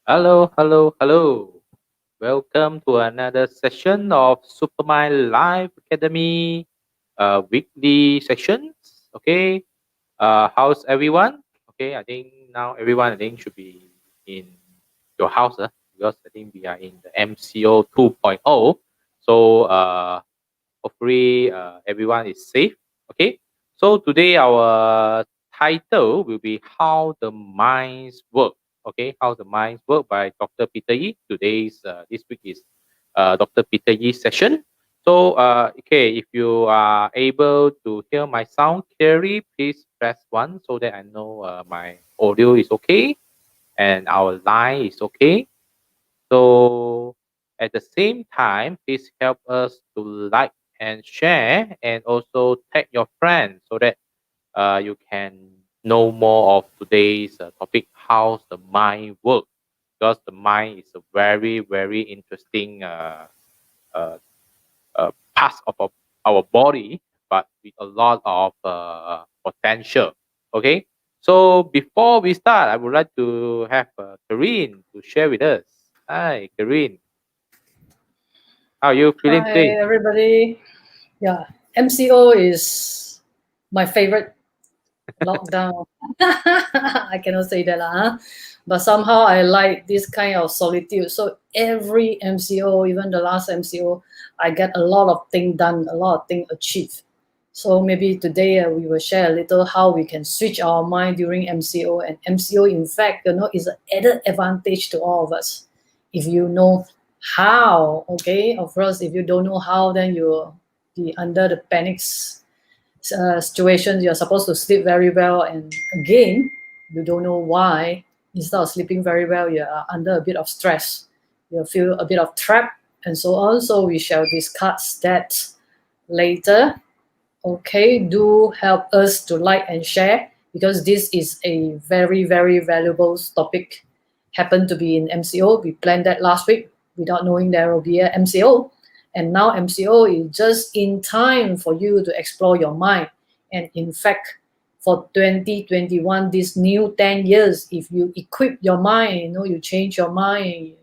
Hello, hello, hello. Welcome to another session of Supermind Live Academy weekly sessions. Okay. How's everyone? Okay, I think now everyone should be in your house because I think we are in the MCO 2.0. So hopefully everyone is safe. Okay. So today our title will be How the Minds Work. Okay, How the Minds Work by Dr. Peter Yi. Today's this week is Dr. Peter Yi's session. So okay, if you are able to hear my sound clearly, please press one so that I know my audio is okay and our line is okay. So at the same time, please help us to like and share and also tag your friends so that you can know more of today's topic, how's the mind work? Because the mind is a very, very interesting uh, parts of our body, but with a lot of potential. Okay, so before we start, I would like to have Caryn to share with us. Hi, Caryn. How are you feeling Hi, today? everybody. Yeah, MCO is my favorite lockdown. I cannot say that, huh? But somehow I like this kind of solitude. So every MCO, even the last MCO, I get a lot of things done, a lot of things achieved. So maybe today we will share a little how we can switch our mind during MCO. And MCO, in fact, is an added advantage to all of us. If you know how, okay? Of course, if you don't know how, then you'll be under the panics situation. You're supposed to sleep very well, and again you don't know why. Instead of sleeping very well, you are under a bit of stress, you feel a bit of trap, and so on. So we shall discuss that later. Okay, do help us to like and share, because this is a very, very valuable topic. Happened to be in MCO. We planned that last week without knowing there will be a MCO. And now MCO is just in time for you to explore your mind. And in fact, for 2021, this new 10 years, if you equip your mind, you change your mind,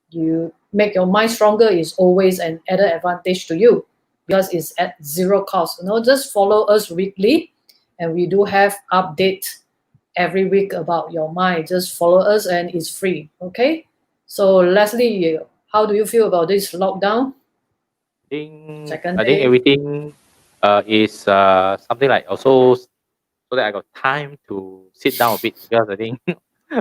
you make your mind stronger, is always an added advantage to you, because it's at zero cost. Just follow us weekly, and we do have update every week about your mind. Just follow us, and it's free. Okay. So Leslie, how do you feel about this lockdown? Second I think day. everything is something like also so that I got time to sit down a bit because I think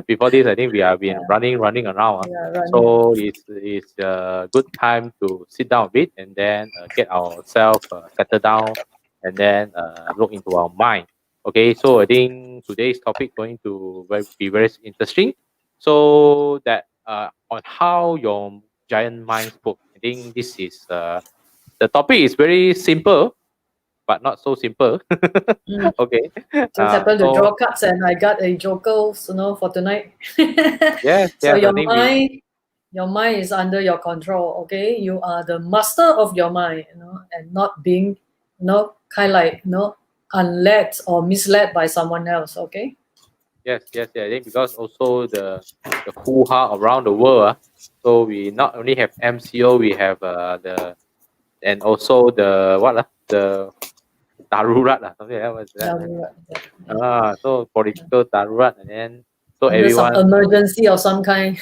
before this I think we have been Yeah, running around. yeah, running. So it's a good time to sit down a bit and then get ourselves settled down and then look into our mind. Okay, so I think today's topic going to be very interesting. So that on how your giant minds work. I think this is the topic is very simple but not so simple. Mm. Okay. Just happened to So draw cards, and I got a joker, for tonight. yes, So yes, I think we your mind is under your control. Okay, you are the master of your mind, and not being, kind of like, unled or misled by someone else. Okay. yes. I think because also the hoo ha around the world. So we not only have MCO, we have the and also the what the darurat something like that. What's that? Yeah, yeah. So political darurat and then so Under some everyone emergency of some kind.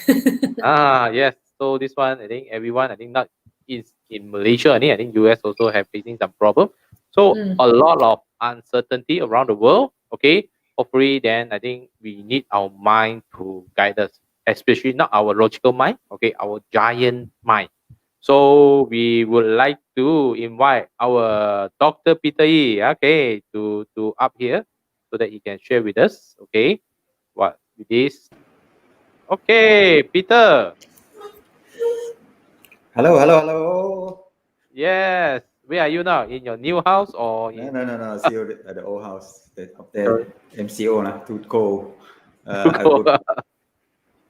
yes. So this one I think everyone I think not is in Malaysia. I think US also have facing some problem. So Mm. a lot of uncertainty around the world. Okay. Hopefully then I think we need our mind to guide us, especially not our logical mind. Okay, our giant mind. So we would like to invite our Dr. Peter Yi, okay, to up here so that he can share with us. Okay. What it is. Okay, Peter. Hello, hello, hello. Yes. Where are you now? In your new house or No, in no, no, no. Still at the old house. Up there, MCO lah, too cold. I Cool. would,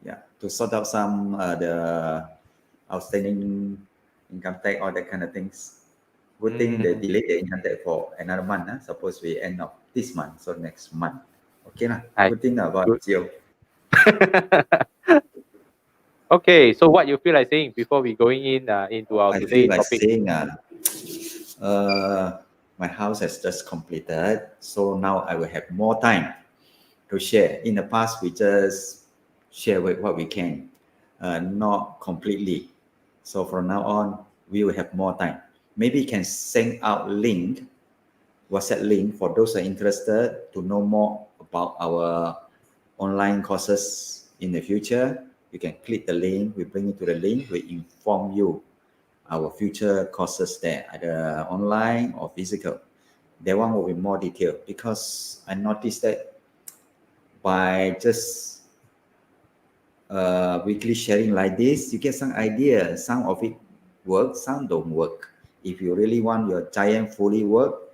yeah, to sort out some the outstanding income tax, all that kind of things. Good thing they Mm, delayed the income tax for another month. Suppose we end of this month, so next month. Okay lah. I Good thing about good. MCO. Okay, so what you feel like saying before we going in into our I today's feel like topic? saying, my house has just completed, so now I will have more time to share. In the past, we just share with what we can, not completely. So from now on, we will have more time. Maybe you can send out link, WhatsApp link for those who are interested to know more about our online courses in the future. You can click the link, we bring you to the link, we inform you our future courses there, either online or physical. That one will be more detailed because I noticed that by just weekly sharing like this, you get some idea. Some of it work, some don't work. If you really want your giant fully work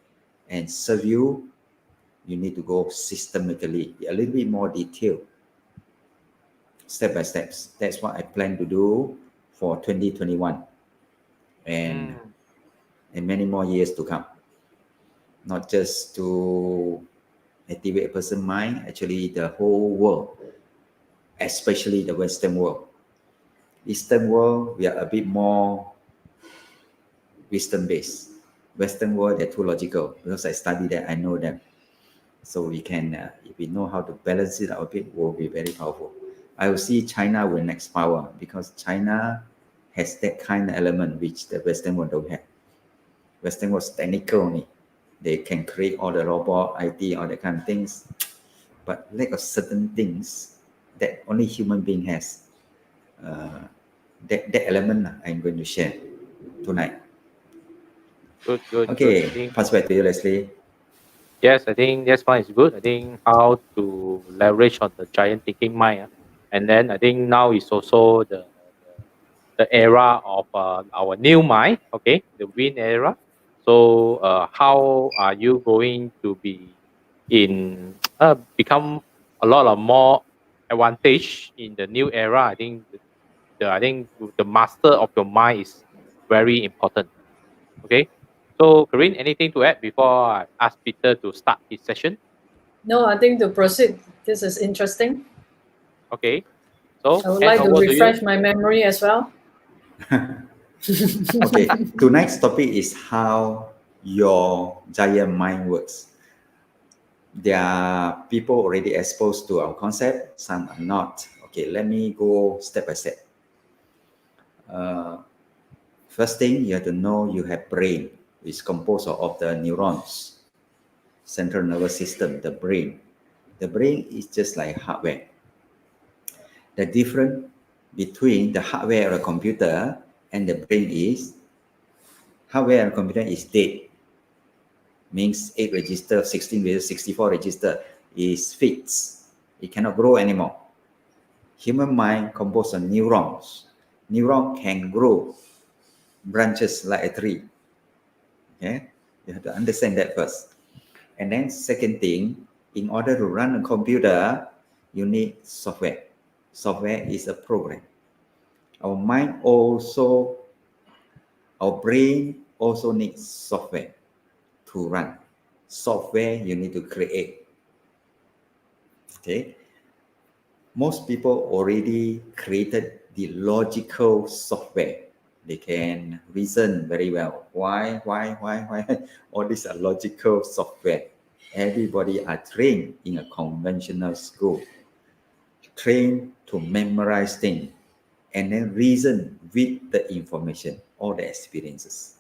and serve you, you need to go systematically, a little bit more detailed, step by steps. That's what I plan to do for 2021 and Mm, many more years to come. Not just to activate a person's mind, actually the whole world, especially the Western world. Eastern world, we are a bit more wisdom based. Western world, they're too logical because I study that, I know them. So we can, if we know how to balance it out a bit, will be very powerful. I will see China will next power because China has that kind of element which the Western world don't have. Western world is technical only. They can create all the robot, IT, all that kind of things, but lack of certain things that only human being has. Uh, that element I'm going to share tonight. good, good, good. I Okay, think pass back to you, Leslie. yes, I think that's one is good. I think how to leverage on the giant thinking mind, and then I think now is also the era of our new mind. Okay, the wind era. So how are you going to be in become a lot of more advantage in the new era? I think I think the master of your mind is very important. Okay. So, Corinne, anything to add before I ask Peter to start his session? No, I think to proceed, this is interesting. Okay. So, I would hand like to over to you. refresh my memory as well. Okay, tonight's topic is how your giant mind works. There are people already exposed to our concept, some are not. Okay, let me go step by step. First thing you have to know you have brain. It's composed of the neurons, central nervous system, the brain. The brain is just like hardware. The difference between the hardware of a computer and the brain is hardware of a computer is dead. Means 8 register, 16 register, 64 register is fixed. It cannot grow anymore. Human mind composed of neurons. Neuron can grow branches like a tree. Okay, you have to understand that first. And then second thing, in order to run a computer, you need software. Software is a program. Our mind also, our brain also needs software to run. Software you need to create. Okay, most people already created the logical software. They can reason very well. Why? All these are logical software. Everybody are trained in a conventional school, trained to memorize things and then reason with the information, all the experiences.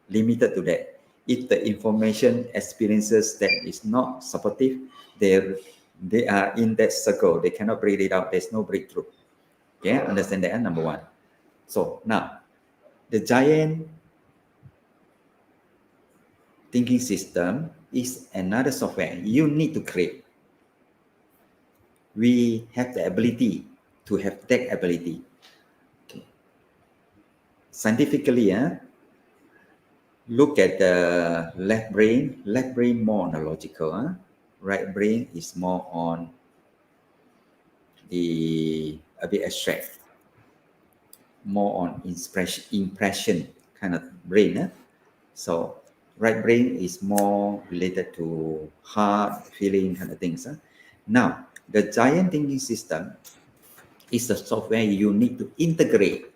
Limited to that. If the information experiences that is not supportive, they are in that circle. They cannot breathe it out. There's no breakthrough. Okay, understand that, number one. So now, the giant thinking system is another software you need to create. We have the ability to have that ability. Okay. Scientifically, look at the left brain. Left brain more on the logical. Right brain is more on the a bit abstract, more on impression kind of brain. So right brain is more related to heart, feeling kind of things. Now, the giant thinking system is the software you need to integrate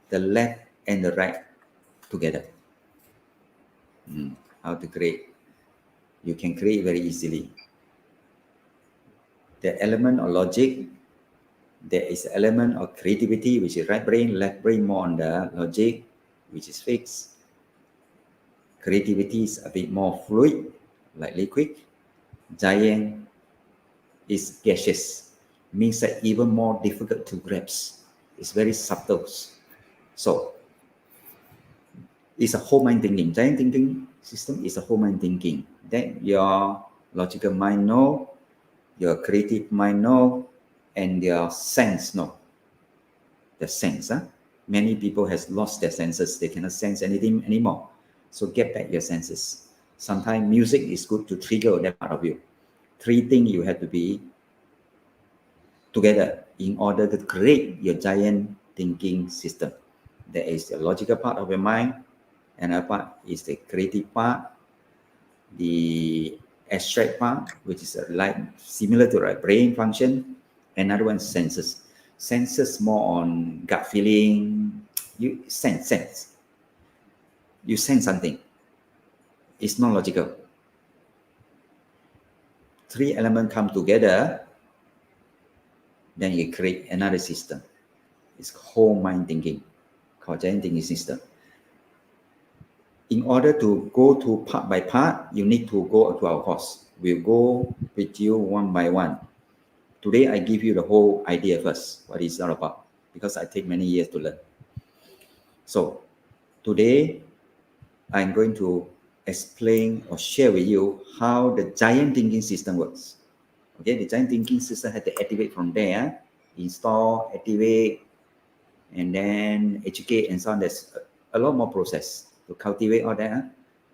the left and the right together. How to create? You can create very easily. The element of logic, there is element of creativity, which is right brain, left brain more on the logic, which is fixed. Creativity is a bit more fluid, like liquid. Giant is gaseous, means that even more difficult to grasp. It's very subtle. So it's a whole mind thinking. Giant thinking system is a whole mind thinking. That your logical mind know, your creative mind know, and your sense know. The sense, many people has lost their senses. They cannot sense anything anymore. So get back your senses. Sometimes music is good to trigger that part of you. Three things you have to be together in order to create your giant thinking system. There is the logical part of your mind, another part is the creative part, the abstract part, which is like similar to a brain function, another one is senses. Senses more on gut feeling. You sense. You sense something. It's not logical. Three elements come together, then you create another system. It's whole mind thinking, called giant thinking system. In order to go to part by part, you need to go to our course. We'll go with you one by one. Today, I give you the whole idea first, what it's all about, because I take many years to learn. So today, I'm going to explain or share with you how the giant thinking system works. Okay, the giant thinking system has to activate from there, install, activate, and then educate and so on. There's a lot more process to cultivate all that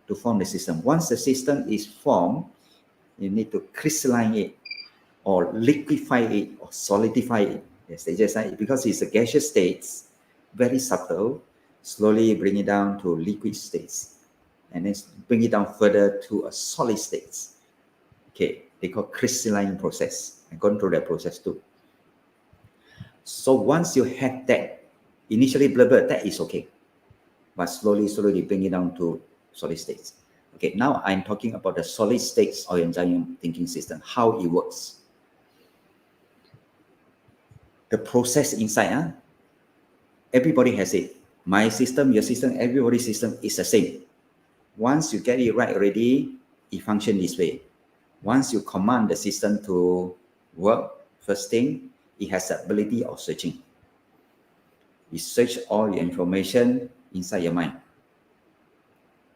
to form the system. Once the system is formed, you need to crystalline it or liquefy it or solidify it. Yes, they just say because it's a gaseous states, very subtle, slowly bring it down to liquid states, and then bring it down further to a solid states. Okay, they call crystalline process. I'm going through that process too. So once you have that, initially blur, that is okay. But slowly bring it down to solid states. Okay, now I'm talking about the solid states of your giant thinking system, how it works. The process inside, everybody has it. My system, your system, everybody's system is the same. Once you get it right already, it functions this way. Once you command the system to work, first thing, it has the ability of searching. You search all your information inside your mind.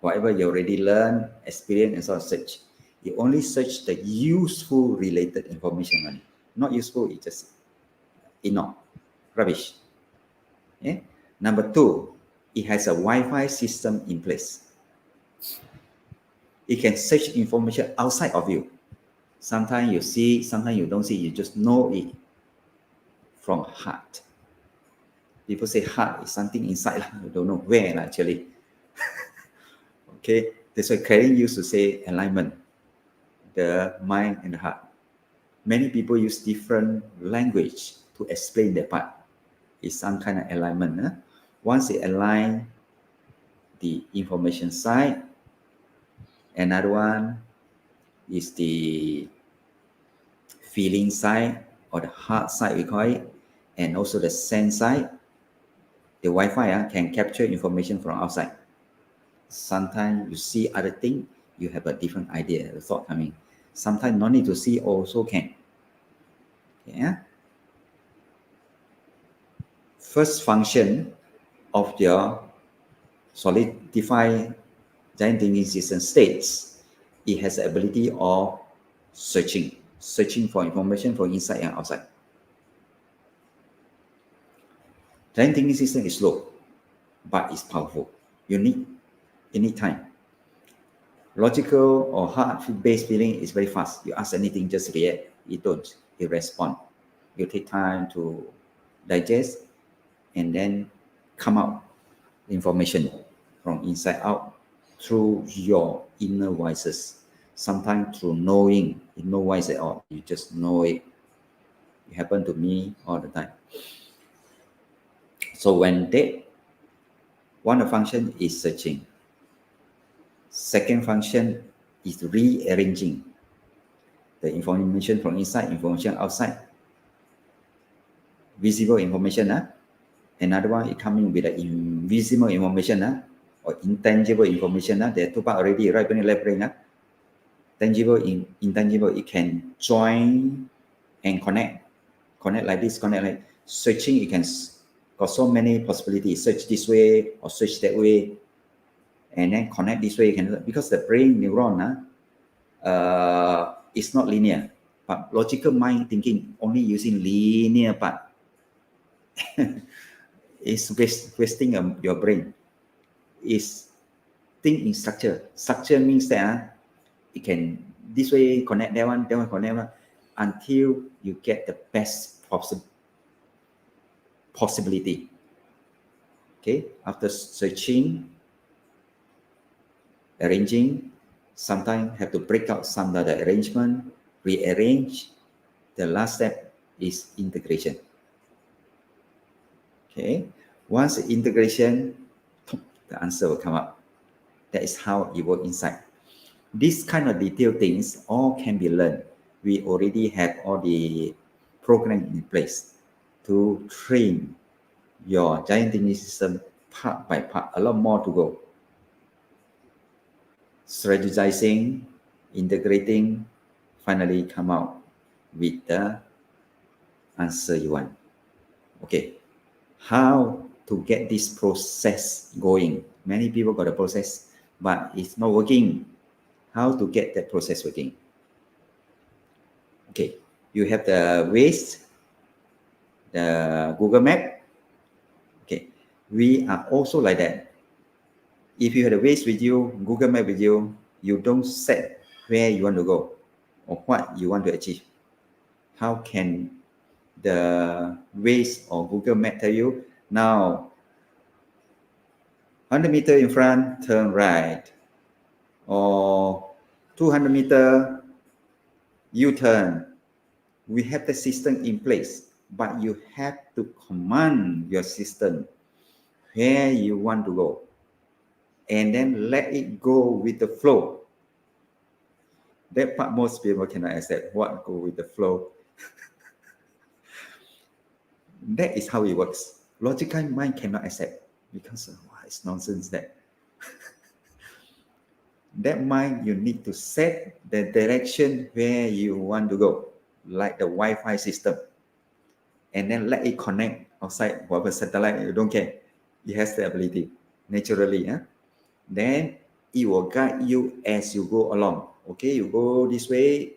Whatever you already learned, experience, and so on, search. You only search the useful related information only. Not useful, it just ignore. Rubbish. Okay? Number two, it has a Wi-Fi system in place. It can search information outside of you. Sometimes you see, sometimes you don't see, you just know it from heart. People say heart is something inside, you don't know where actually. Okay, that's why Caryn used to say alignment, the mind and the heart. Many people use different language to explain that part. It's some kind of alignment. Once they align the information side, another one is the feeling side or the heart side, we call it, and also the sense side. The Wi-Fi can capture information from outside. Sometimes you see other things, you have a different idea, the thought coming. Sometimes no need to see also can. Yeah. First function of your solidified giant thinking system states it has the ability of searching for information from inside and outside. Giant thinking system is slow, but it's powerful. You need time. Logical or heart-based feeling is very fast. You ask anything, just react. It don't. It respond. You take time to digest and then come out information from inside out through your inner voices. Sometimes through knowing, no voice at all. You just know it. It happened to me all the time. So when that one function is searching, second function is rearranging the information from inside, information outside, visible information. Another one is coming with the invisible information or intangible information. There are two parts already, right brain, left brain. Tangible, intangible, it can join and connect like this, connect like searching. You can got so many possibilities. Search this way or search that way, and then connect this way. You can, because the brain neuron is not linear, but logical mind thinking only using linear part is wasting your brain. Is think in structure. Structure means that it can this way connect that one connect one, until you get the best possibility. Okay, after searching, arranging, sometimes have to break out some of the arrangement, rearrange. The last step is integration. Okay, once integration, the answer will come up. That is how it works inside. This kind of detailed things all can be learned. We already have all the program in place to train your giant thinking system part by part. A lot more to go. Strategizing, integrating, finally come out with the answer you want. Okay, how to get this process going? Many people got a process, but it's not working. How to get that process working? Okay, you have the Waze, the Google Map. Okay, we are also like that. If you have the Waze with you, Google Map with you, you don't set where you want to go or what you want to achieve. How can the Waze or Google Map tell you now 100 meter in front, turn right, or 200 meter, U-turn? We have the system in place, but you have to command your system where you want to go, and then let it go with the flow. That part most people cannot accept. What go with the flow? That is how it works. Logical mind cannot accept because it's nonsense that. That mind, you need to set the direction where you want to go, like the Wi-Fi system, and then let it connect outside whatever satellite. You don't care. It has the ability naturally. Then it will guide you as you go along. Okay, you go this way.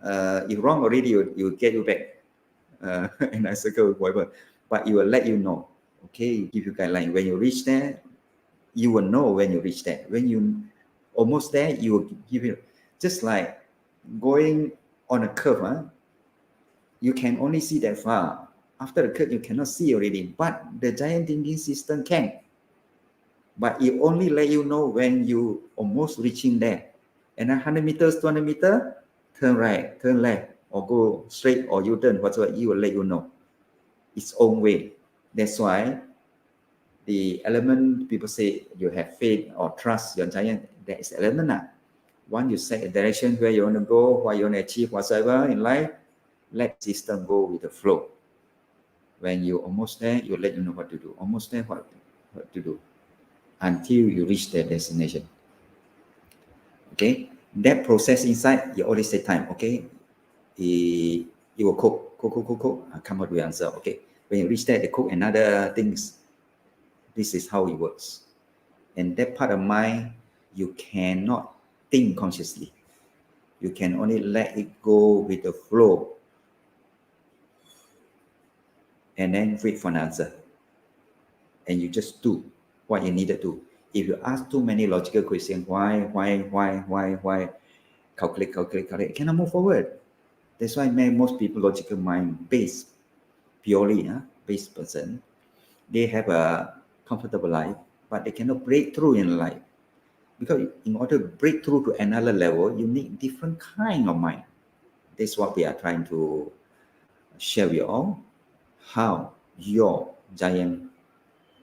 If wrong already, you get you back. And I circle whatever. But it will let you know. Okay, give you guideline. When you reach there, you will know when you reach there. When you almost there, you will give you, just like going on a curve. You can only see that far. After the curve, you cannot see already. But the giant thinking system can. But it only let you know when you almost reaching there. And 100 meters, 200 meters, turn right, turn left, or go straight, or U-turn, whatsoever, it will let you know its own way. That's why the element people say you have faith or trust your giant, that is element. Once you set a direction where you want to go, what you want to achieve, whatsoever in life, let system go with the flow. When you almost there, you let you know what to do. Almost there, what to do until you reach the destination. Okay, that process inside, you always take time. Okay, it will cook, come out with the answer. Okay, when you reach there, they cook another things. This is how it works. And that part of mind, you cannot think consciously. You can only let it go with the flow, and then wait for an answer. And you just do what you needed to. If you ask too many logical questions, why, calculate, cannot move forward. That's why most people logical mind based, purely based person, they have a comfortable life, but they cannot break through in life. Because in order to break through to another level, you need different kind of mind. That's what we are trying to share with you all, how your giant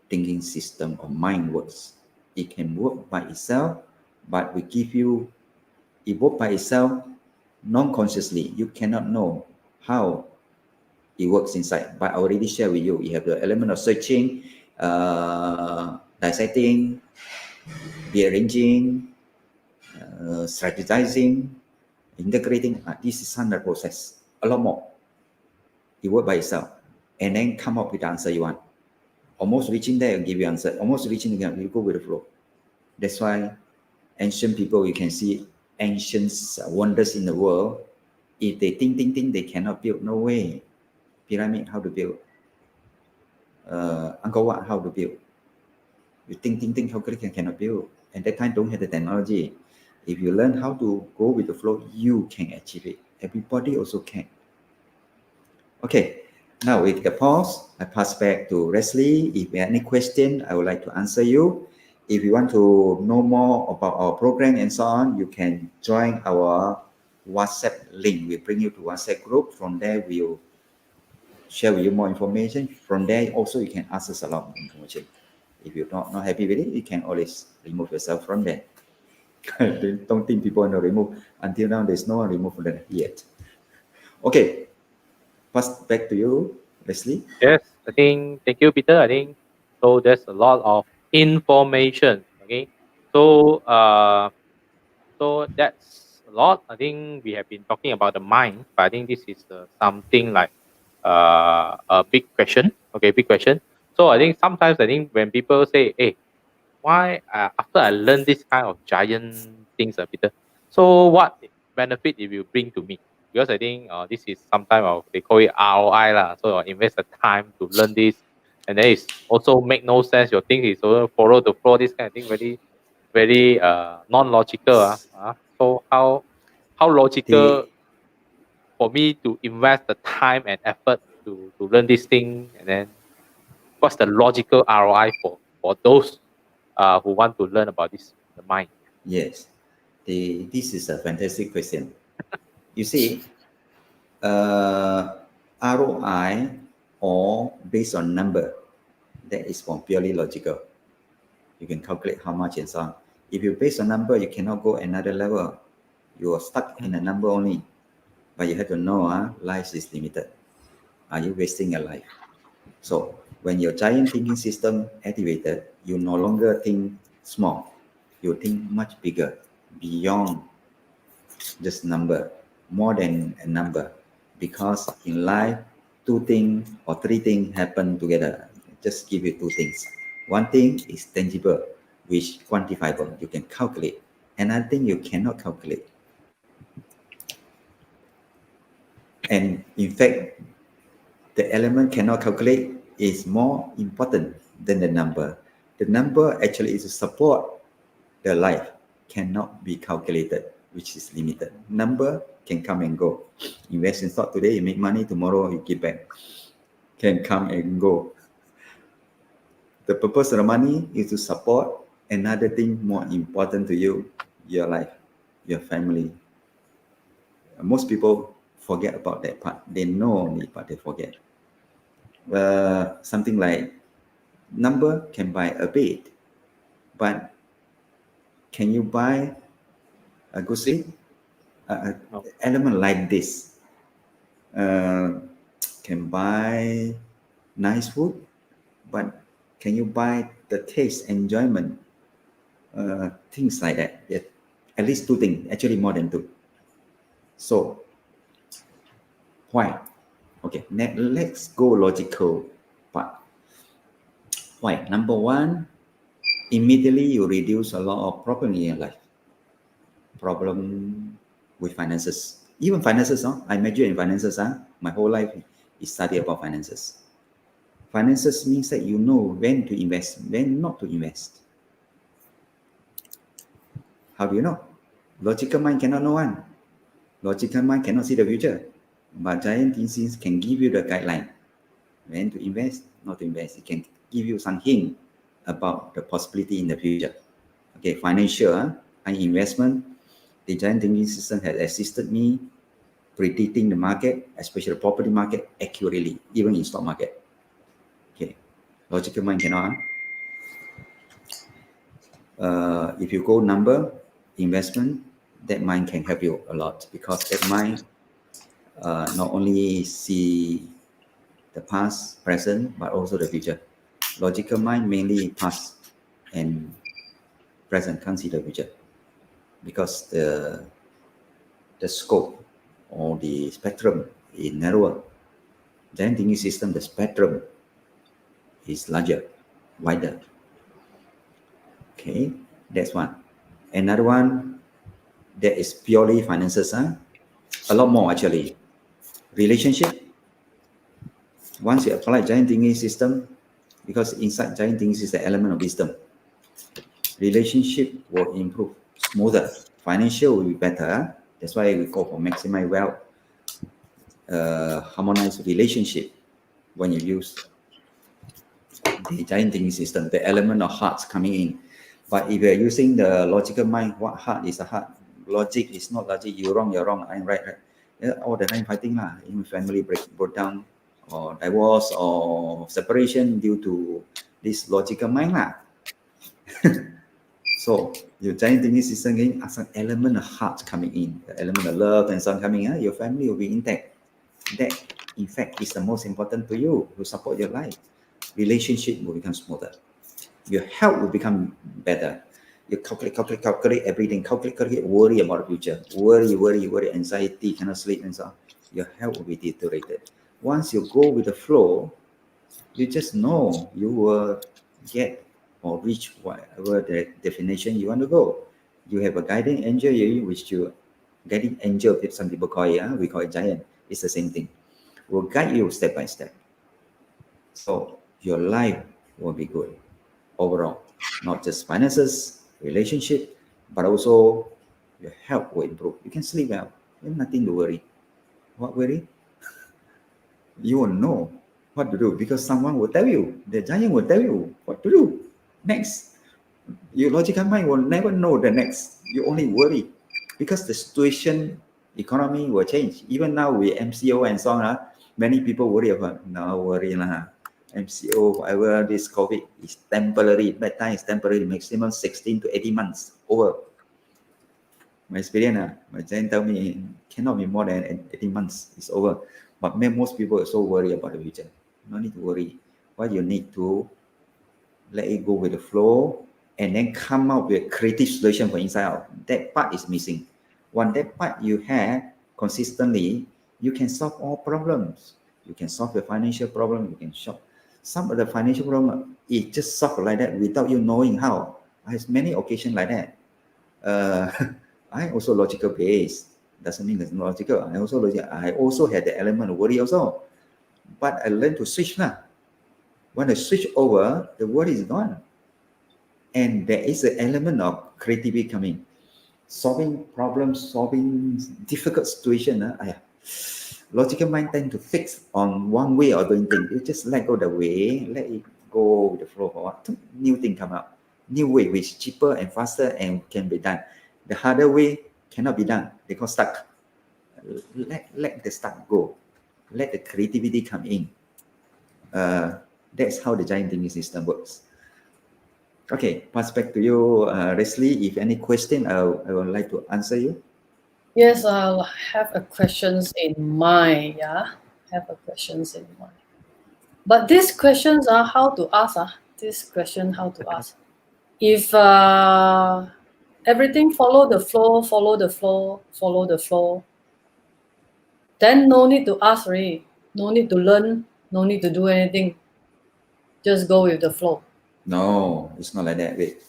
thinking system or mind works. It can work by itself, but we give you, it work by itself non-consciously. You cannot know how it works inside. But I already share with you, you have the element of searching, dissecting, rearranging, strategizing, integrating. This is under process. A lot more. It work by itself. And then come up with the answer you want. Almost reaching there, give you answer. Almost reaching there, you go with the flow. That's why ancient people, you can see ancient wonders in the world. If they think, they cannot build. No way. Pyramid, how to build? Angkor Wat, how to build? You think, how cannot build. And that time don't have the technology. If you learn how to go with the flow, you can achieve it. Everybody also can. Okay, now we take a pause. I pass back to Leslie. If you have any question, I would like to answer you. If you want to know more about our program and so on, you can join our WhatsApp link. We bring you to WhatsApp group. From there, we'll share with you more information. From there, also, you can ask us a lot of information. If you're not happy with it, you can always remove yourself from there. Don't think people want to remove. Until now, there's no one removed from that yet. Okay, pass back to you, Leslie. Yes, I think, thank you, Peter. I think so. There's a lot of information. Okay, so so that's a lot. I think we have been talking about the mind, but I think this is something like a big question. Okay, big question. So I think sometimes I think when people say, "Hey, why after I learn this kind of giant things, Peter? So what benefit it will bring to me?" Because I think this is some type of, they call it ROI lah. So invest the time to learn this, and then it's also make no sense. Your thing is also follow the flow. This kind of thing very non-logical. So how logical The for me to invest the time and effort to learn this thing, and then what's the logical ROI for those who want to learn about this, the mind? Yes, this is a fantastic question. You see, ROI or based on number, that is more purely logical. You can calculate how much and so on. If you base on number, you cannot go another level. You are stuck in a number only. But you have to know, life is limited. Are you wasting your life? So when your giant thinking system activated, you no longer think small. You think much bigger, beyond just number, more than a number. Because in life, two things or three things happen together. Just give you two things. One thing is tangible, which quantifiable, you can calculate. Another thing you cannot calculate. And in fact, the element cannot calculate is more important than the number. The number actually is to support the life, cannot be calculated, which is limited. Number can come and go. Invest in stock today, you make money, tomorrow you give back. Can come and go. The purpose of the money is to support another thing more important to you, your life, your family. Most people forget about that part. They know only, but they forget. Something like number can buy a bed, but can you buy a good sleep? No. Element like this can buy nice food, but can you buy the taste, enjoyment, things like that? Yeah. At least two things, actually more than two. So why? Okay, let's go logical part. Why? Number one, immediately you reduce a lot of problem in your life. Problem with finances. Even finances, I major in finances. My whole life is study about finances. Finances means that you know when to invest, when not to invest. How do you know? Logical mind cannot know one. Logical mind cannot see the future. But giant thinking can give you the guideline. When to invest, not to invest. It can give you some hint about the possibility in the future. Okay, financial and investment. The giant thinking system has assisted me predicting the market, especially the property market, accurately, even in stock market. Okay, logical mind cannot. If you go number investment, that mind can help you a lot, because that mind not only see the past, present, but also the future. Logical mind mainly past and present, can't see the future, because the scope or the spectrum is narrower. Then thinking system, the spectrum is larger, wider. Okay, that's one. Another one that is purely finances, a lot more actually. Relationship. Once you apply giant thinking system, because inside giant thinking is the element of wisdom, relationship will improve, smoother. Financial will be better. That's why we go for maximize wealth, harmonized relationship. When you use the giant thinking system, the element of hearts coming in. But if you're using the logical mind, what heart is a heart? Logic is not logic. You're wrong, I'm right. Yeah, all the time fighting lah. In family broke down, or divorce, or separation due to this logical mind lah. So your giant thinking system again has an element of heart coming in, the element of love and so on coming in. Your family will be intact. That, in fact, is the most important to you to support your life. Relationship will become smoother. Your health will become better. You calculate everything. Calculate, worry about the future. Worry, anxiety, cannot sleep and so on. Your health will be deteriorated. Once you go with the flow, you just know you will get or reach whatever the definition you want to go. You have a guiding angel, which you guiding angel, some people call it, we call it giant. It's the same thing. Will guide you step by step. So your life will be good overall, not just finances, relationship, but also your health will improve. You can sleep well. You have nothing to worry. What worry? You will know what to do, because someone will tell you. The giant will tell you what to do next. Your logical mind will never know the next. You only worry because the situation, economy will change. Even now with MCO and so on, many people worry about. No worry lah. MCO, whatever, this COVID is temporary. That time is temporary, maximum 16 to 18 months over. My experience, my giant tell me cannot be more than 18 months. It's over. But most people are so worried about the future. No need to worry. What you need to let it go with the flow, and then come out with a creative solution for inside out. That part is missing. When that part you have consistently, you can solve all problems. You can solve the financial problem. You can solve some of the financial problem. It just solved like that without you knowing how. I have many occasions like that. I also logical based. Doesn't mean it's not logical. I also had the element of worry also. But I learned to switch now. When I switch over, the worry is gone. And there is an element of creativity coming. Solving problems, solving difficult situation. Logical mind tend to fix on one way of doing things. You just let go the way, let it go with the flow for what? New thing come out. New way which is cheaper and faster and can be done. The harder way cannot be done. They got stuck. Let the stuck go. Let the creativity come in. That's how the giant thinking system works. Okay, pass back to you, Leslie. If any question, I would like to answer you. Yes, I'll have a questions in mind. Yeah, have a questions in mind. But these questions are how to ask. This question how to ask. If everything follow the flow, then no need to ask really. No need to learn. No need to do anything. Just go with the flow. No, it's not like that. Wait,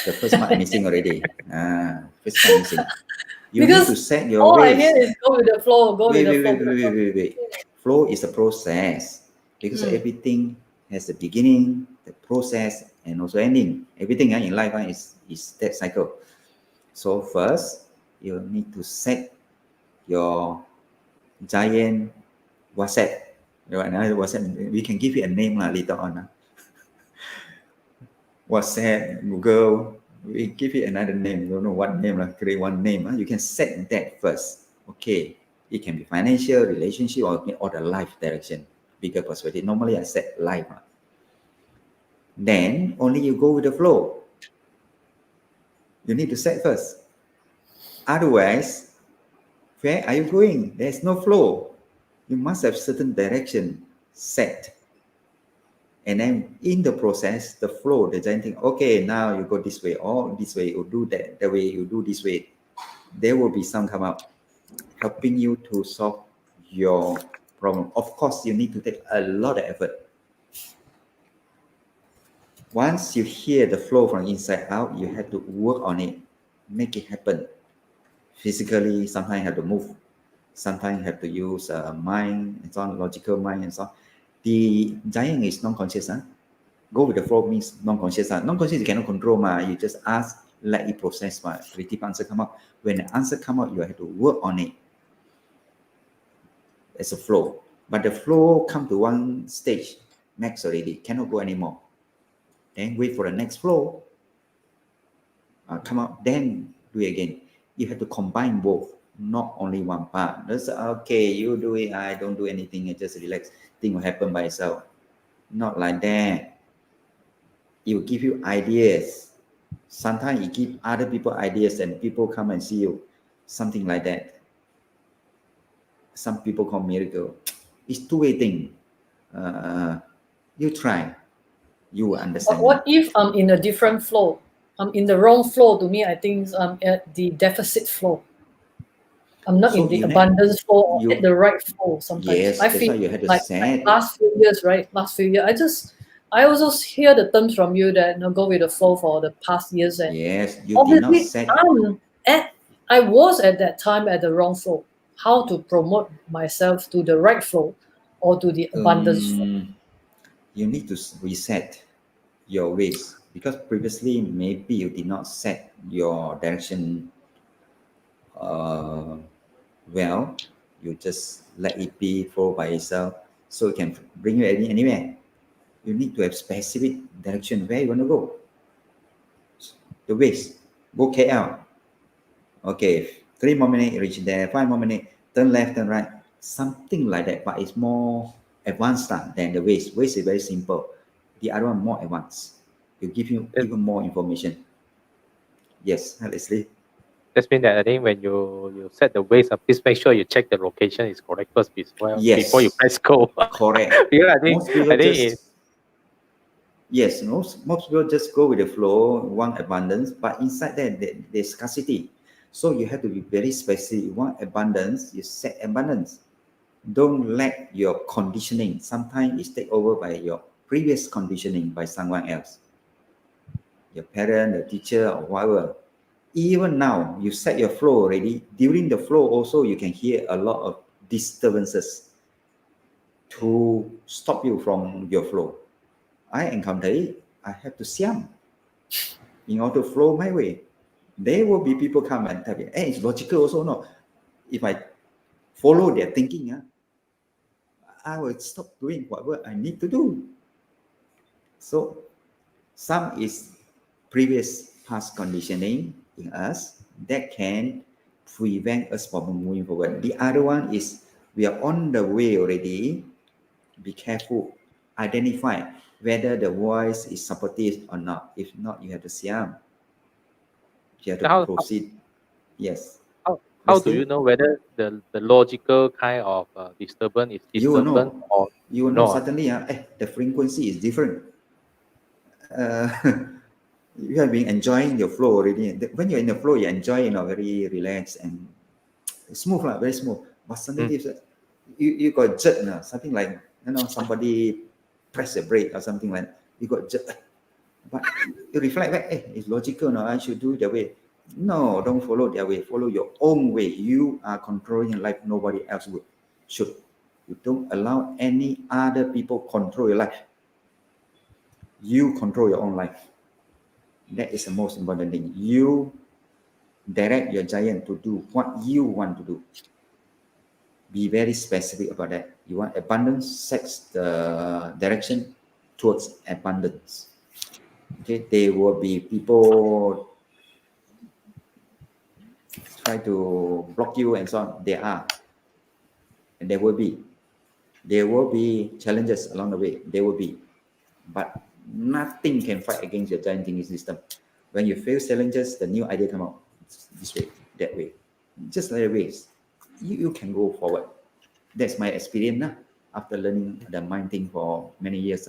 the first part missing already. First part missing. You Because need to set your all ways. I hear is go with the flow. Go with the flow. Wait. Flow is a process, because everything has a beginning, the process, and also ending. Everything in life is that cycle. So first, you need to set your giant WhatsApp. WhatsApp. We can give it a name later on. WhatsApp, Google. We give it another name. You don't know what name. Create one name. You can set that first. Okay. It can be financial, relationship, or the life direction, bigger perspective. Normally, I set life. Then only you go with the flow. You need to set first. Otherwise, where are you going? There's no flow. You must have certain direction set. And then in the process, the flow, the giant thing, okay, now you go this way, or this way, you do that, the way you do this way. There will be some come out helping you to solve your problem. Of course, you need to take a lot of effort. Once you hear the flow from inside out, you have to work on it, make it happen. Physically, sometimes you have to move. Sometimes you have to use mind and so on, logical mind and so on. The giant is non-conscious. Huh? Go with the flow means non-conscious. Non-conscious you cannot control. You just ask, let it process. Creative answer come out. When the answer come out, you have to work on it. It's a flow. But the flow come to one stage, max already, cannot go anymore. Then wait for the next flow. Come out, then do it again. You have to combine both, not only one part. That's okay, you do it, I don't do anything, I just relax. Thing will happen by itself. Not like that. It will give you ideas. Sometimes you give other people ideas and people come and see you. Something like that. Some people call miracle. It's two-way thing. You try. You will understand. But what if I'm in a different flow? I'm in the wrong flow. To me, I think I'm at the deficit flow. I'm not in the abundance flow or at the right flow sometimes. Yes, I that's feel why you have to like set. last few years, right? Last few years, I also hear the terms from you that go with the flow for the past years. And yes, you did not set. I was at that time at the wrong flow. How to promote myself to the right flow or to the abundance flow? You need to reset your ways because previously maybe you did not set your direction well. You just let it be flow by itself, so it can bring you anywhere. You need to have specific direction where you want to go. The ways, go KL. Okay, 3 more minutes reach there, 5 more minutes, turn left, turn right, something like that. But it's more advanced than the ways. Ways is very simple. The other one more advanced. It will give you even more information. Yes, Leslie. That means that I think when you set the ways, please make sure you check the location is correct first before you press go. Correct. Because most people just go with the flow, want abundance, but inside that there's scarcity. So you have to be very specific. You want abundance, you set abundance. Don't let your conditioning, sometimes it's taken over by your previous conditioning by someone else. Your parent, the teacher, or whatever. Even now, you set your flow already. During the flow also, you can hear a lot of disturbances to stop you from your flow. I encounter it. I have to siam in order to flow my way. There will be people come and tell me, hey, it's logical also. No, if I follow their thinking, I will stop doing whatever I need to do. So some is previous past conditioning in us that can prevent us from moving forward. The other one is we are on the way already. Be careful. Identify whether the voice is supportive or not. If not, you have to siam. You have to proceed. Yes. How do you know whether the logical kind of disturbance is disturbance or you will know suddenly the frequency is different. You have been enjoying your flow already. When you're in the flow, you enjoy, very relaxed and smooth, very smooth. But suddenly you got jerked now, something like somebody press a brake or something like that. You got jerked. But you reflect back, it's logical now, I should do it that way. No, don't follow their way. Follow your own way. You are controlling your life. Nobody else should. You don't allow any other people control your life. You control your own life. That is the most important thing. You direct your giant to do what you want to do. Be very specific about that. You want abundance, set the direction towards abundance. Okay, there will be people try to block you and so on. There are. And there will be. There will be challenges along the way. There will be. But nothing can fight against your giant thinking system. When you face challenges, the new idea come out this way, that way. Just like a race, you can go forward. That's my experience now. After learning the mind thing for many years,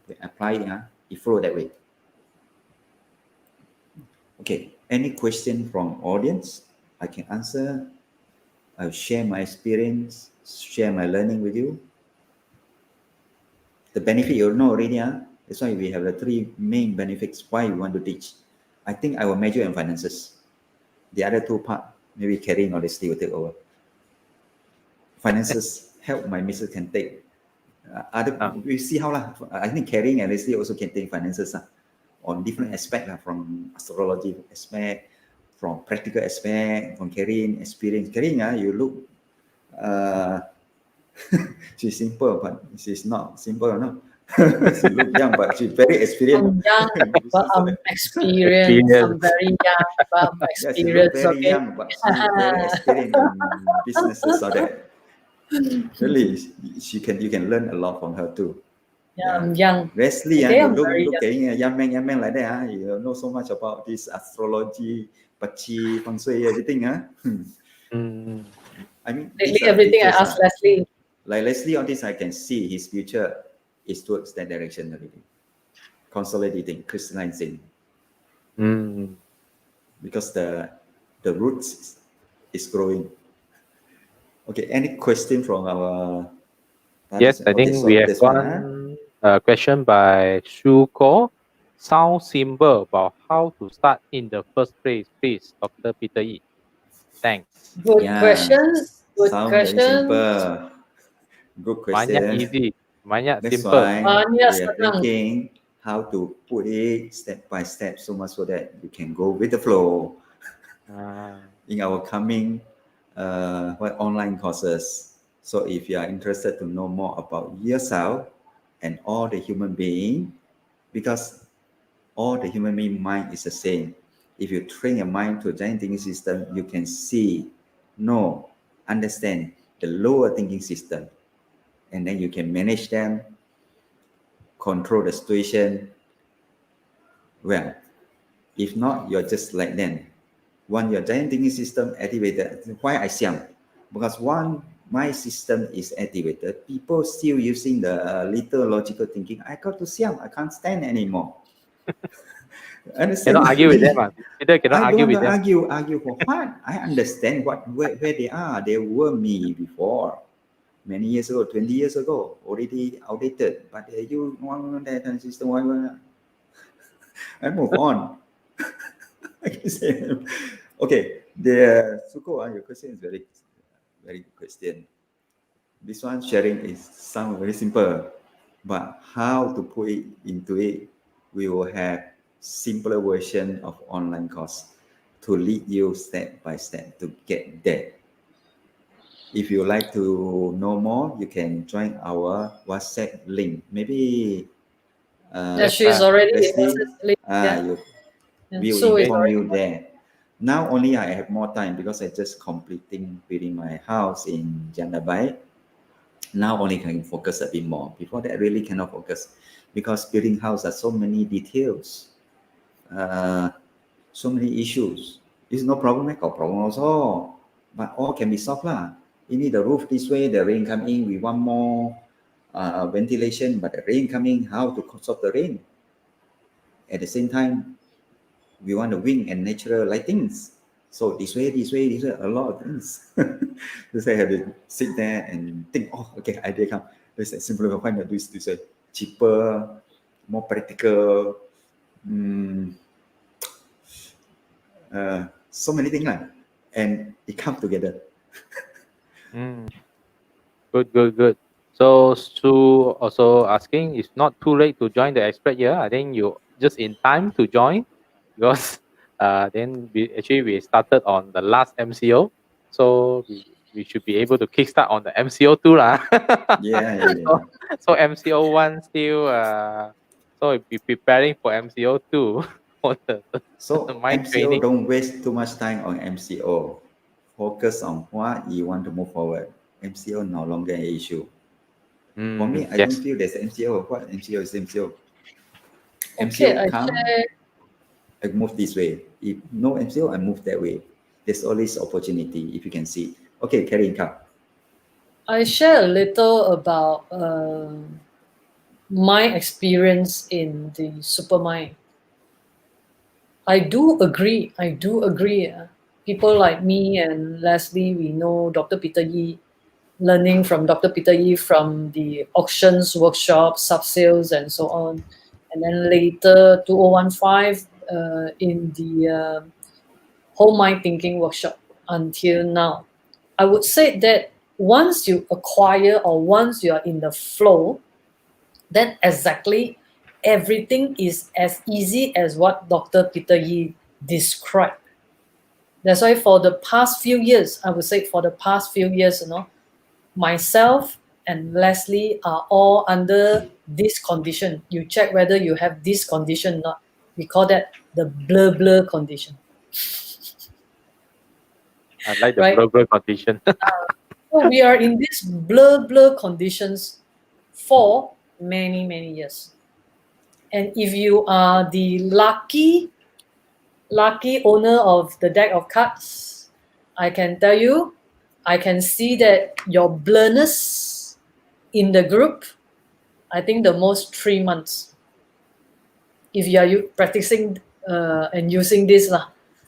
we apply it, it flow that way. Okay, any question from audience? I can answer. I'll share my experience, share my learning with you. The benefit you know already, that's why we have the three main benefits why we want to teach. I think I will major in finances. The other two part, maybe Caryn or Leslie will take over. Finances help my missus can take. We see how lah. I think Caryn and Leslie also can take finances on different aspect from astrology aspect, from practical aspect, from Caryn experience. Caryn, you look, she's simple, but she's not simple, no. She look young, but she's very experienced. I'm young, but I'm experienced. I'm very young, but I'm Yeah, she look experienced. very Okay. young, but she's very experienced in businesses. So that really, you can learn a lot from her too. Yeah, I'm young. Leslie, Okay, you I'm very look young. at young man like that. You know so much about this astrology, pachi, feng shui, everything. I mean, Lately, everything I ask Leslie. Like Leslie, on this, I can see his future is towards that direction already. Consolidating, crystallizing. Because the roots is growing. Okay, any question from our Yes, I think we have one question by Shu Ko. Sound simple about how to start in the first place, please, Dr. Peter Yi. Thanks. Good questions. Good Sound questions. very simple. Good question. Banyak easy, banyak That's simple. why we are thinking how to put it step by step so much so that you can go with the flow. In our coming online courses. So if you are interested to know more about yourself and all the human being, because all the human being mind is the same. If you train your mind to a giant thinking system, you can see, know, understand the lower thinking system. And then you can manage them, control the situation well. If not, you're just like them. When your giant thinking system activated, why I siam? Because my system is activated, people still using the little logical thinking. I got to siam, I can't stand anymore. Cannot argue with them. Peter cannot argue with them. Argue for what? I understand where they are. They were me before. Many years ago, 20 years ago, already outdated. But you want that system, why? I move on. I can say, okay, Suko, your question is very, very good question. This one sharing is sound very simple, but how to put it into it, we will have simpler version of online course to lead you step by step to get there. If you like to know more, you can join our WhatsApp link. Maybe she's already Leslie, we will inform you already there. Now only I have more time because I just completing building my house in Jandabai. Now only can focus a bit more. Before that, I really cannot focus because building house has so many details, so many issues. It's no problem, no problem also, but all can be solved lah. You need the roof this way, the rain come in. We want more ventilation, but the rain coming. How to solve the rain? At the same time, we want the wind and natural lightings. So this way, a lot of things. So I have to sit there and think, oh, okay, idea come. Let's simplify and do this way. Cheaper, more practical. So many things, and it comes together. Good. So Sue also asking, it's not too late to join the expert year. I think you just in time to join because then we started on the last MCO, so we should be able to kickstart on the MCO too lah. Yeah. So MCO 1 still so be preparing for MCO 2 for the mind MCO training. don't waste too much time on MCO. Focus on what you want to move forward. MCO no longer an issue. For me, I don't feel there's MCO. What MCO is MCO? Okay, MCO come. I move this way. If no MCO, I move that way. There's always opportunity if you can see. Okay, Caryn, come. I share a little about my experience in the supermind. I do agree. I do agree. People like me and Leslie, we know Dr. Peter Yi, learning from Dr. Peter Yi from the auctions, workshops, sub-sales, and so on. And then later, 2015, in the whole mind thinking workshop until now. I would say that once you acquire or once you are in the flow, then exactly everything is as easy as what Dr. Peter Yi described. That's why for the past few years, I would say for the past few years, myself and Leslie are all under this condition. You check whether you have this condition or not. We call that the blur condition, I like the right? blur condition. So we are in these blur conditions for many years. And if you are the lucky owner of the deck of cards, I can tell you, I can see that your blurness in the group, I think the most 3 months. If you are practicing and using this,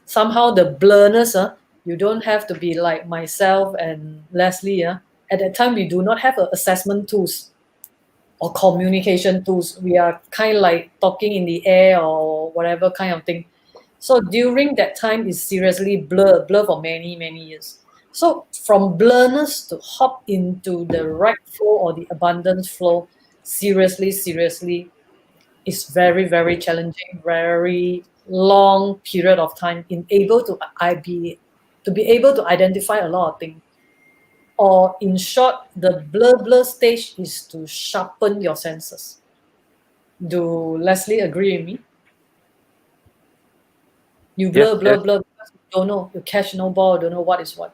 somehow the blurness, you don't have to be like myself and Leslie. At that time, we do not have assessment tools or communication tools. We are kind of like talking in the air or whatever kind of thing. So during that time, it's seriously blur for many years. So from blurness to hop into the right flow or the abundance flow, seriously, is very challenging, very long period of time in able to be able to identify a lot of things. Or in short, the blur stage is to sharpen your senses. Do Leslie agree with me? You Yes, yes, blur because you don't know, you catch no ball, don't know what is what.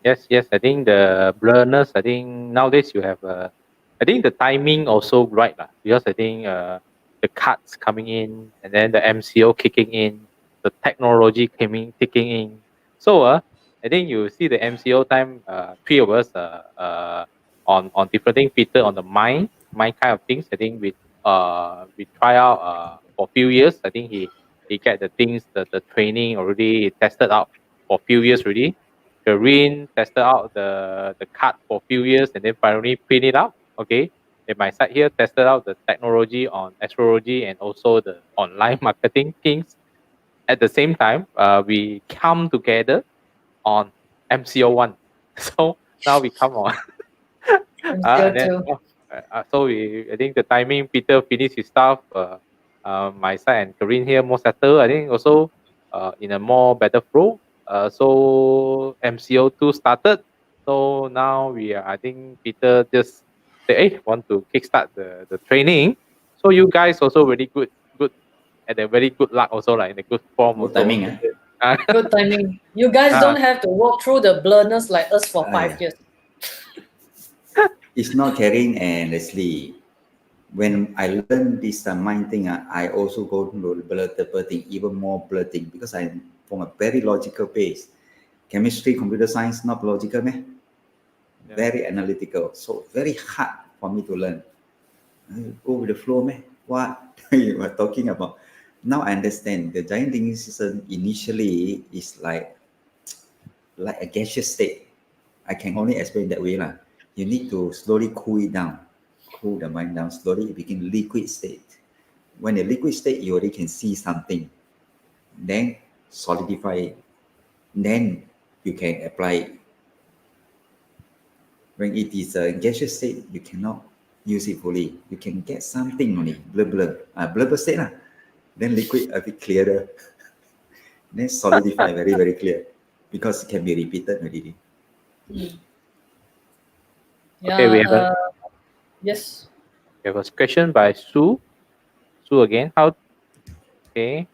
yes. I think the blurriness. I think nowadays you have. I think the timing also right lah, because I think the cuts coming in and then the MCO kicking in, the technology coming kicking in. So I think you see the MCO time. Three of us on different things. Peter on the mind kind of things. I think we try out for a few years. I think he get the things the training already tested out for a few years already. Caryn tested out the card for a few years and then finally print it out. Okay. In my side here, tested out the technology on astrology and also the online marketing things. At the same time, we come together on MCO1. So now we come on. I'm still And then, too. so I think the timing, Peter finished his stuff. My side and Caryn here more settled. I think also in a more better flow. So MCO2 started. So now I think Peter just say, hey, want to kickstart the training. So you guys also really good at a very good luck also, like in a good form Good also. timing, Good timing. You guys Ah, don't have to walk through the blurness like us for yeah. 5 years. It's not Caryn and Leslie. When I learned this mind thing, I also go to blurting, even more blurting, because I'm from a very logical base. Chemistry, computer science, not logical, man. yeah. Very analytical. So very hard for me to learn. Go with the flow, man. What you were talking about? Now I understand. The giant thinking system initially is like a gaseous state. I can only explain that way. Lah. You need to slowly cool it down, cool the mind down slowly. It became liquid state. When the liquid state, you already can see something. Then solidify it. Then you can apply it. When it is a gaseous state, you cannot use it fully. You can get something only, blur state lah. Then liquid a bit clearer. Then solidify very clear because it can be repeated already. Okay, Yeah. Yes. we have a question by Sue. Sue again. Okay.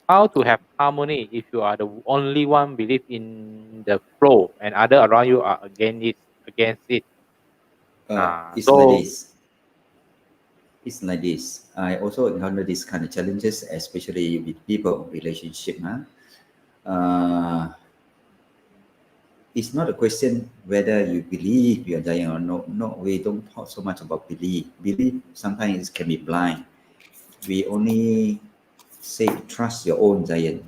How to have harmony if you are the only one believe in the flow and other around you are against it? It's like So this. it's like this. I also encounter these kind of challenges, especially with people relationship. It's not a question whether you believe you're giant or no. No, we don't talk so much about belief. Belief sometimes can be blind. We only say trust your own giant.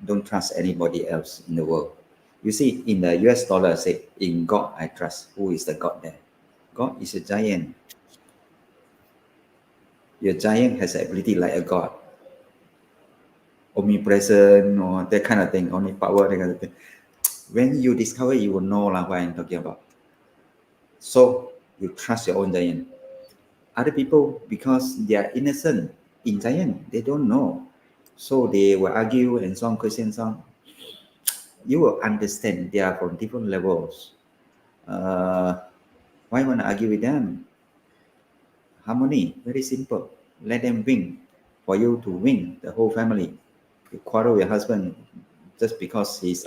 Don't trust anybody else in the world. You see, in the US dollar, say, in God I trust. Who is the God there? God is a giant. Your giant has the ability like a God. Omnipresent or that kind of thing, only power, that kind of thing. When you discover, you will know what I'm talking about. So you trust your own giant. Other people, because they are innocent in giant, they don't know. So they will argue and so on, question so on. You will understand they are from different levels. Why want to argue with them? Harmony, very simple. Let them win. For you to win, the whole family. You quarrel with your husband just because he has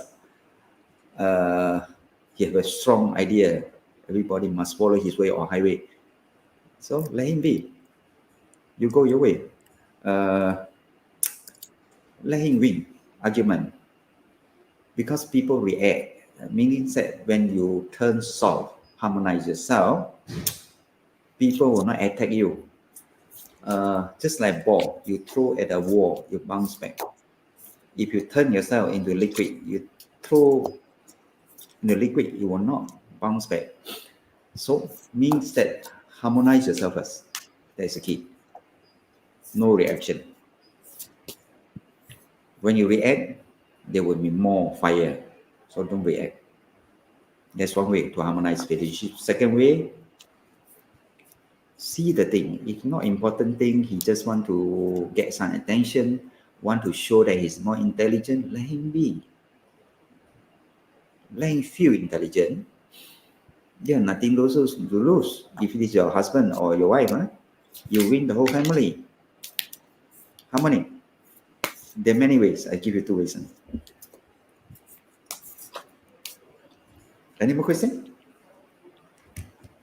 a strong idea. Everybody must follow his way or highway. So let him be. You go your way. Let him win argument. Because people react. Meaning that when you turn soft, harmonize yourself, people will not attack you. Just like ball, you throw at a wall, you bounce back. If you turn yourself into liquid, you throw in the liquid, you will not bounce back. So means that harmonize yourself first. That's the key. No reaction. When you react, there will be more fire. So don't react. That's one way to harmonize relationship. Second way, see the thing. If not important thing, he just want to get some attention, want to show that he's more intelligent, let him be. Let him feel intelligent. Yeah, nothing to lose. If it is your husband or your wife, you win the whole family. Harmony. There are many ways. I give you two ways. Any more question?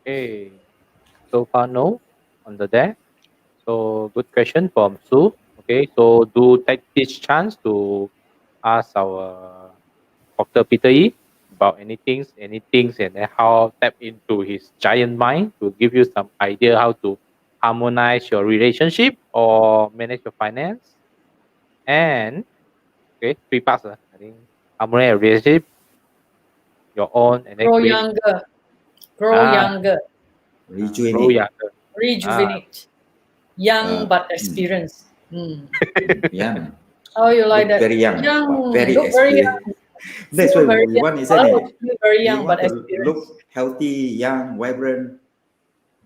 Okay. So far, no on the there. So good question from Sue. Okay. So do take this chance to ask our Dr. Peter E about anything, and then how tap into his giant mind to give you some idea how to harmonize your relationship or manage your finance. And okay, three parts. I think harmonize your relationship, your own, and then Grow create younger. Grow ah, younger. grow Rejuvenate. younger. Ah, Rejuvenate. Young but Mm, experienced. Mm. young. How you like Look that? very young, but Young. very Look very experienced. young. That's Feel why very we young. want, isn't Oh, it? feel very We young but want to experienced. look healthy, young, vibrant,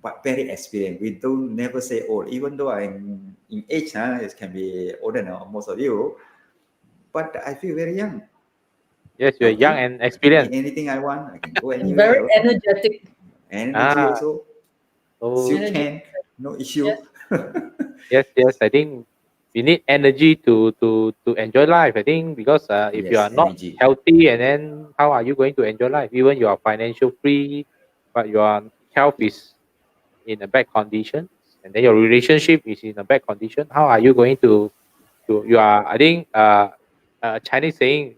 but very experienced. We don't never say old, even though I'm in age, it can be older now, most of you, but I feel very young, yes, you're young healthy. and I can eat experienced. anything I want. I can go And very anywhere also. energetic. Energy Ah, also, so still Energetic. can, no issue. Yes. yes, yes. I think we need energy to enjoy life. I think because if you Yes, are not energy. healthy, and then how are you going to enjoy life? Even you are financial free, but your health is in a bad condition, and then your relationship is in a bad condition. How are you going to you are? I think Chinese saying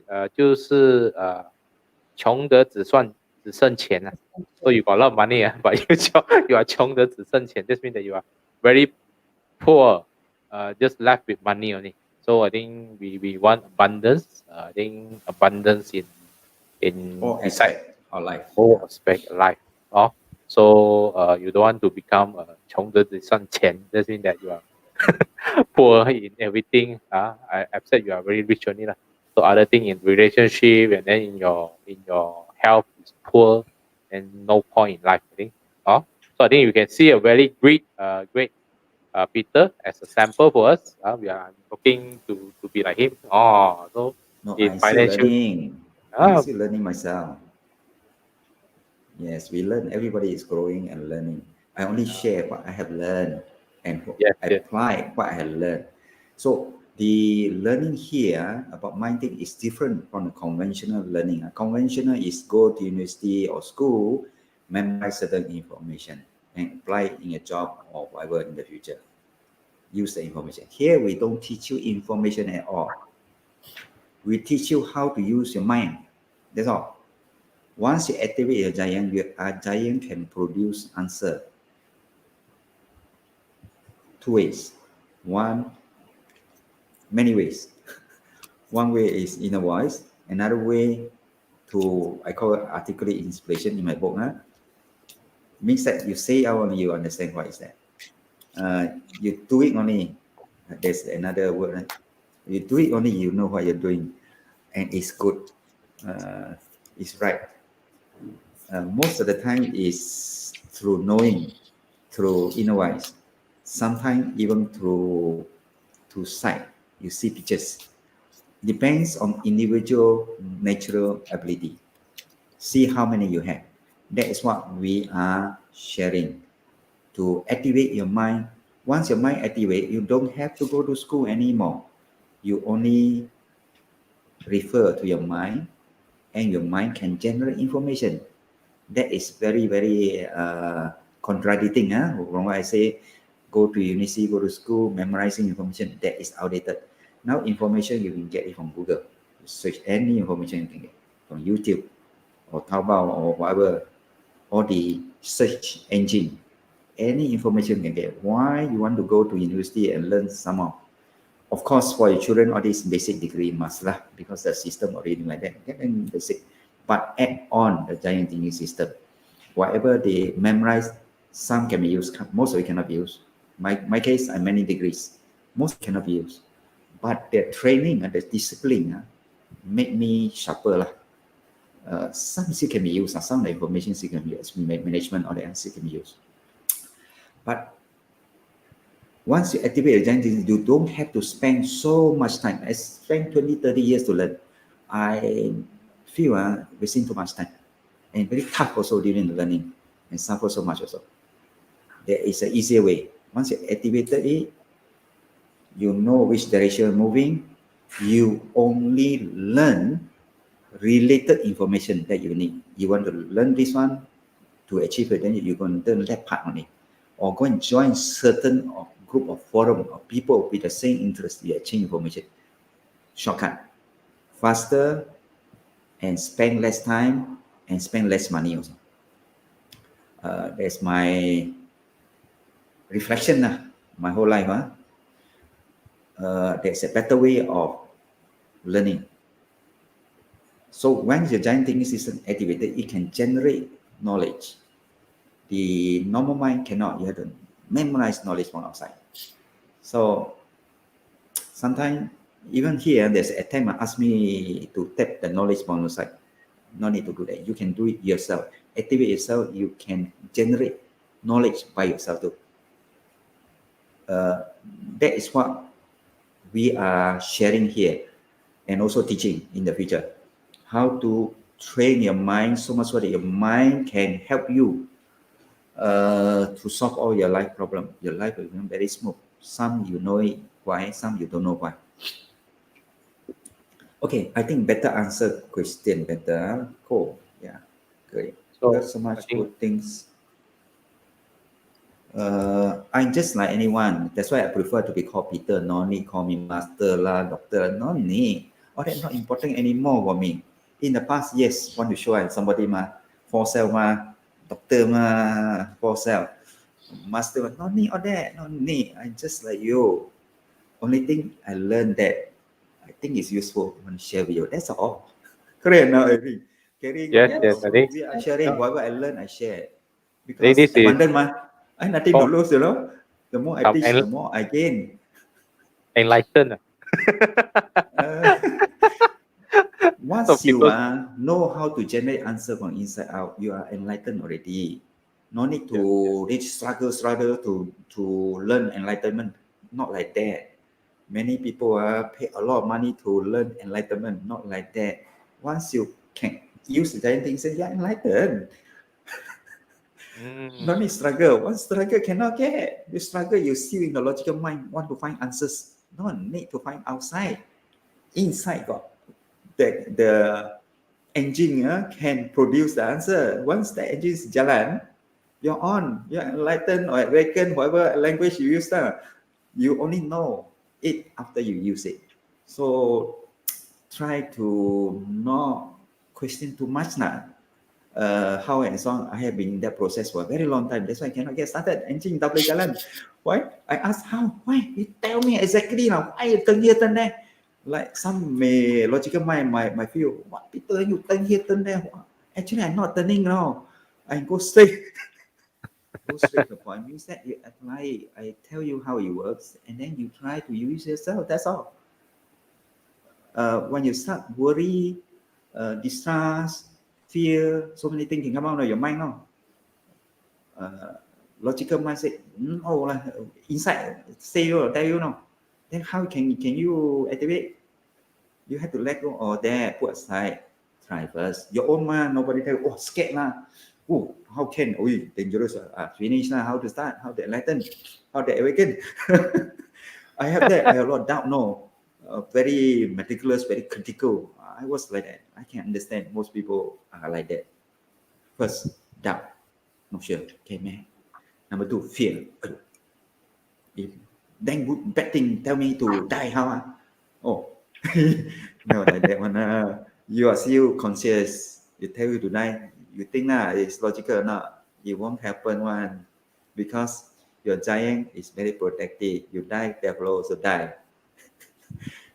穷得只剩钱 So you got a lot of money, but you are 穷得只剩钱. This means that you are very poor, just left with money only. So I think we want abundance. I think abundance in All beside aspect of life. all Yeah. aspect of life. Oh, so you don't want to become 穷得只剩钱. That means that you are poor in everything. I've said you are very rich only lah. So other thing in relationship and then in your health is poor and no point in life. I think. Oh, so I think you can see a very great Peter as a sample for us. We are looking to be like him. Oh, so No, in I'm still financial. learning. I'm Uh, still learning myself. Yes, we learn. Everybody is growing and learning. I only share what I have learned and yes, yes, apply what I have learned. So the learning here about minding is different from the conventional learning. Conventional is go to university or school, memorize certain information and apply it in a job or whatever in the future. Use the information. Here we don't teach you information at all. We teach you how to use your mind. That's all. Once you activate your giant, your giant can produce answer two ways. One, many ways. One way is inner voice. Another way to, I call it articulate inspiration in my book. Means that you say out only, you understand what is that. You do it only. There's another word. Right? You do it only, you know what you're doing, and it's good. It's right. Most of the time is through knowing, through inner voice. Sometimes even through sight. You see pictures. Depends on individual natural ability. See how many you have. That is what we are sharing to activate your mind. Once your mind activate, you don't have to go to school anymore. You only refer to your mind, and your mind can generate information. That is very, very contradicting. From what I say, go to university, go to school, memorizing information, that is outdated. Now information you can get it from Google. Search any information you can get from YouTube or Taobao or whatever, or the search engine. Any information you can get. Why you want to go to university and learn some more? Of course, for your children, all this basic degree must lah, because the system already like that. Get them basic, but add on the giant thinking system. Whatever they memorize, some can be used, most of it cannot be used. My case, I many degrees, most cannot be used. But the training and the discipline make me sharper lah. Some still can be used, some of the information still can be used, management or the answer can be used. But once you activate the giant thinking, you don't have to spend so much time. I spent 20, 30 years to learn. I feel wasting too much time. And very tough also during the learning, and suffer so much also. There is an easier way. Once you activated it, you know which direction you're moving. You only learn related information that you need. You want to learn this one to achieve it, then you're going to learn that part only. Or go and join certain group of forum of people with the same interest. You exchange information. Shortcut. Faster and spend less time and spend less money also. That's my reflection my whole life. There's a better way of learning. So when the giant thinking system activated, it can generate knowledge. The normal mind cannot. You have to memorize knowledge from outside. So sometimes even here, there's an attempt ask me to tap the knowledge from outside. No need to do that. You can do it yourself. Activate yourself. You can generate knowledge by yourself too. That is what we are sharing here, and also teaching in the future. How to train your mind so much so that your mind can help you to solve all your life problem. Your life will become very smooth. Some you know it why, some you don't know why. Okay, I think better answer question better. Cool. Yeah, great. So There's so much good things. I'm just like anyone. That's why I prefer to be called Peter. No need call me master lah, doctor. No need. All that not important anymore for me. In the past, yes, want to show somebody for sale doctor for sale, master. No need all that. No need. I'm just like you. Only thing I learned that I think is useful. I want to share with you. That's all. Correct now, Caryn. yes, I think We are sharing whatever I learned. I share because this is abundant I nothing to lose. The more I teach, the more I gain. enlightened. Once you know how to generate answer from inside out, you are enlightened already. No need to struggle to learn enlightenment. Not like that. Many people pay a lot of money to learn enlightenment. Not like that. Once you can use the giant things, you're enlightened. No need struggle. One struggle cannot get. You struggle, you see in the logical mind, want to find answers. No need to find outside. Inside got the engine can produce the answer. Once the engine is jalan, You're on, you're enlightened or awakened, whatever language you use there. You only know it after you use it. So try to not question too much now. How and so on. I have been in that process for a very long time. That's why I cannot get started. Engine tak boleh jalan. Why? I ask how? Why? You tell me exactly now. Why you turn here, turn there? Like some may logical mind my feel. What Peter, you turn here, turn there? Actually, I'm not turning now. I go straight. Go straight to the point. Means that you apply it. I tell you how it works, and then you try to use yourself. That's all. When you start worry, distrust, fear, so many things can come out of your mind now. Logical mind say, no, inside say you tell you no. Then how can you activate? You have to let go or there, put aside, try first. Your own mind, nobody tell you, oh, scared lah. Oh, how can, oh, dangerous, finish lah, how to start, how to enlighten, how to awaken. I have that, I have a lot of doubt, no. Very meticulous, very critical. I was like that. I can understand most people are like that. First, doubt, not sure, okay, man. Number two, fear. If then good bad thing tell me to die, how? Oh, no, like that one. You are still conscious. You tell you to die. You think it's logical or not? It won't happen one because your giant is very protective. You die, they will also die.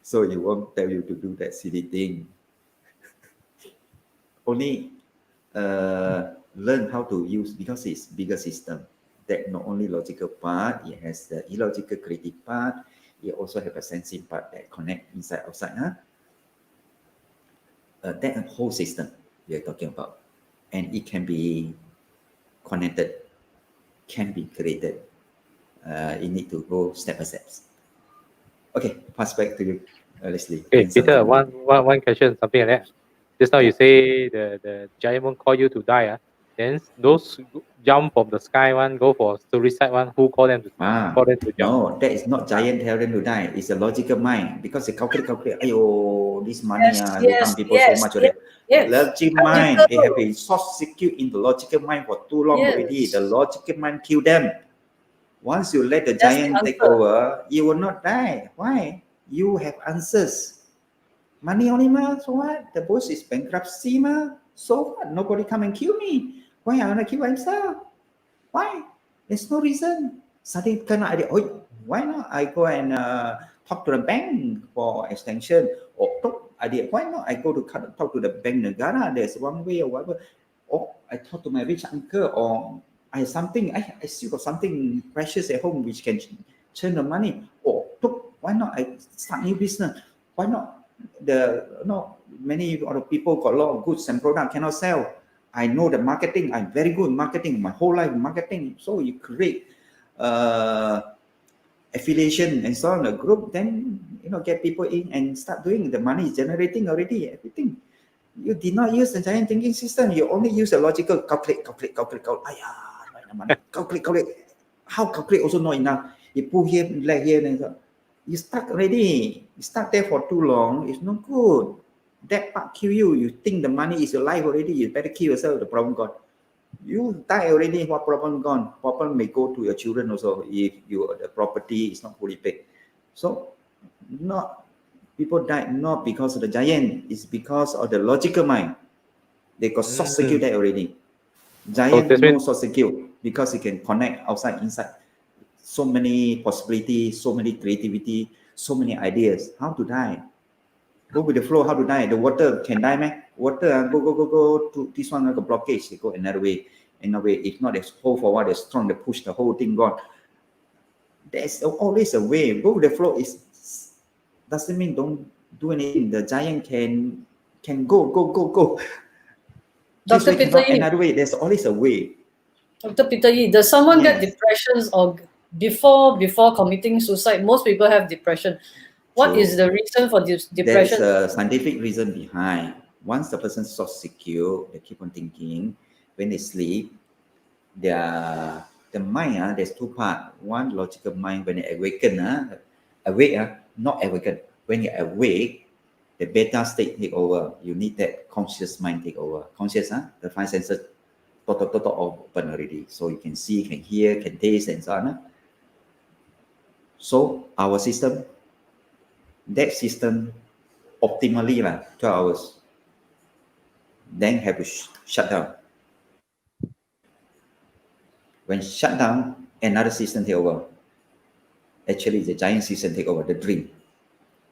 So you won't tell you to do that silly thing. Only learn how to use because it's bigger system. That not only logical part, it has the illogical creative part. It also have a sensing part that connect inside outside. That whole system we are talking about, and it can be connected, can be created. You need to go step by step. Okay, pass back to you, Leslie. Okay, Peter, one question, something like that. Just now you say the giant won't call you to die. Then those jump from the sky one, go for suicide one, who call them to jump? No, that is not giant telling them to die. It's a logical mind because they calculate. Ayo, this money will harm people so much already. Logical mind, they have been short circuit in the logical mind for too long already. The logical mind kill them. Once you let the giant take over, you will not die. Why? You have answers. Money only ma, so what? The boss is bankruptcy ma, so what? Nobody come and kill me. Why I wanna kill myself? Why? There's no reason. Suddenly kind of idea, oh, why not I go and talk to the bank for extension? Or idea, why not I go to talk to the bank negara? There's one way or whatever. Or I talk to my rich uncle, or I something, I still got something precious at home which can churn the money. Or why not I start new business? Why not? Many other people got a lot of goods and products cannot sell. I know the marketing. I'm very good in marketing. My whole life in marketing. So you create affiliation and so on a group. Then get people in and start doing. The money is generating already. Everything. You did not use the giant thinking system. You only use the logical calculate. Calculate. How calculate also not enough. You pull here, leg here, and so. You stuck already. You stuck there for too long. It's not good. That part kill you. You think the money is your life already. You better kill yourself. The problem gone. You die already. What problem gone? Problem may go to your children also if the property is not fully paid. So, people died not because of the giant. It's because of the logical mind. They got short circuit there already. Giant no short circuit because it can connect outside, inside. So many possibilities, so many creativity, so many ideas. How to die? Go with the flow. How to die? The water can die, man. Water go to this one like a blockage. They go another way. If not, there's hold for a while. They're strong. They push the whole thing gone. There's always a way. Go with the flow. Doesn't mean don't do anything. The giant can go. This way cannot. Another way. There's always a way. Dr. Peter Yi, does someone get depressions or before committing suicide? Most people have depression. What is the reason for this depression? There's a scientific reason behind. Once the person so secure, they keep on thinking. When they sleep, the mind, there's two parts. One logical mind. When they awaken, not awaken. When you awake, the beta state take over. You need that conscious mind take over. Conscious, the five senses total open already. So you can see, can hear, can taste, and so on. So our system, that system optimally 12 hours, then have to shut down. When shut down, another system take over. Actually, the giant system take over, the dream.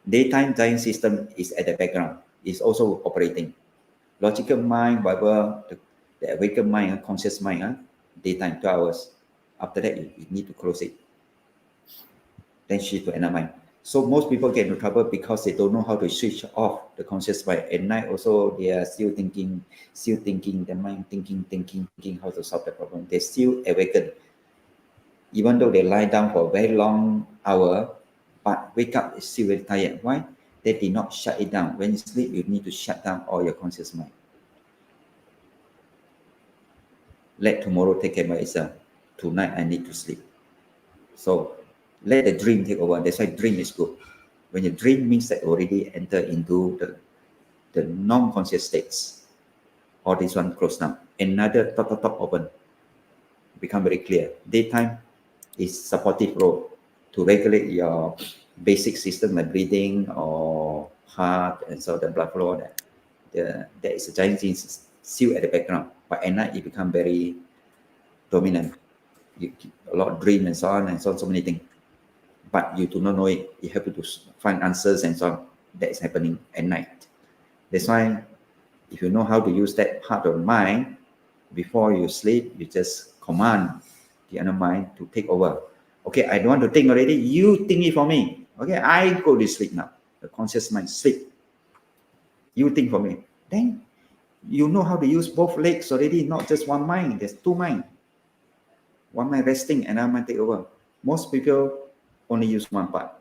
Daytime giant system is at the background, is also operating. Logical mind, whatever, the awakened mind, conscious mind, daytime 12 hours. After that, you need to close it. Then shift to another mind. So most people get into trouble because they don't know how to switch off the conscious mind. At night also, they are still thinking, the mind thinking how to solve the problem. They still awaken. Even though they lie down for a very long hour, but wake up is still very tired. Why? They did not shut it down. When you sleep, you need to shut down all your conscious mind. Let tomorrow take care by itself. Tonight I need to sleep. So let the dream take over. That's why dream is good. When you dream means that already enter into the non-conscious states. All this one closed down. Another top open. Become very clear. Daytime is supportive role to regulate your basic system like breathing or heart and so the blood flow. There is a giant thing still at the background, but at night it become very dominant. A lot of dream and so on, so many things. But you do not know it. You have to find answers and so on. That is happening at night. That's why if you know how to use that part of the mind, before you sleep, you just command the other mind to take over. Okay, I don't want to think already. You think it for me. Okay, I go to sleep now. The conscious mind sleep. You think for me. Then you know how to use both legs already, not just one mind. There's two minds. One mind resting, another mind take over. Most people only use one part.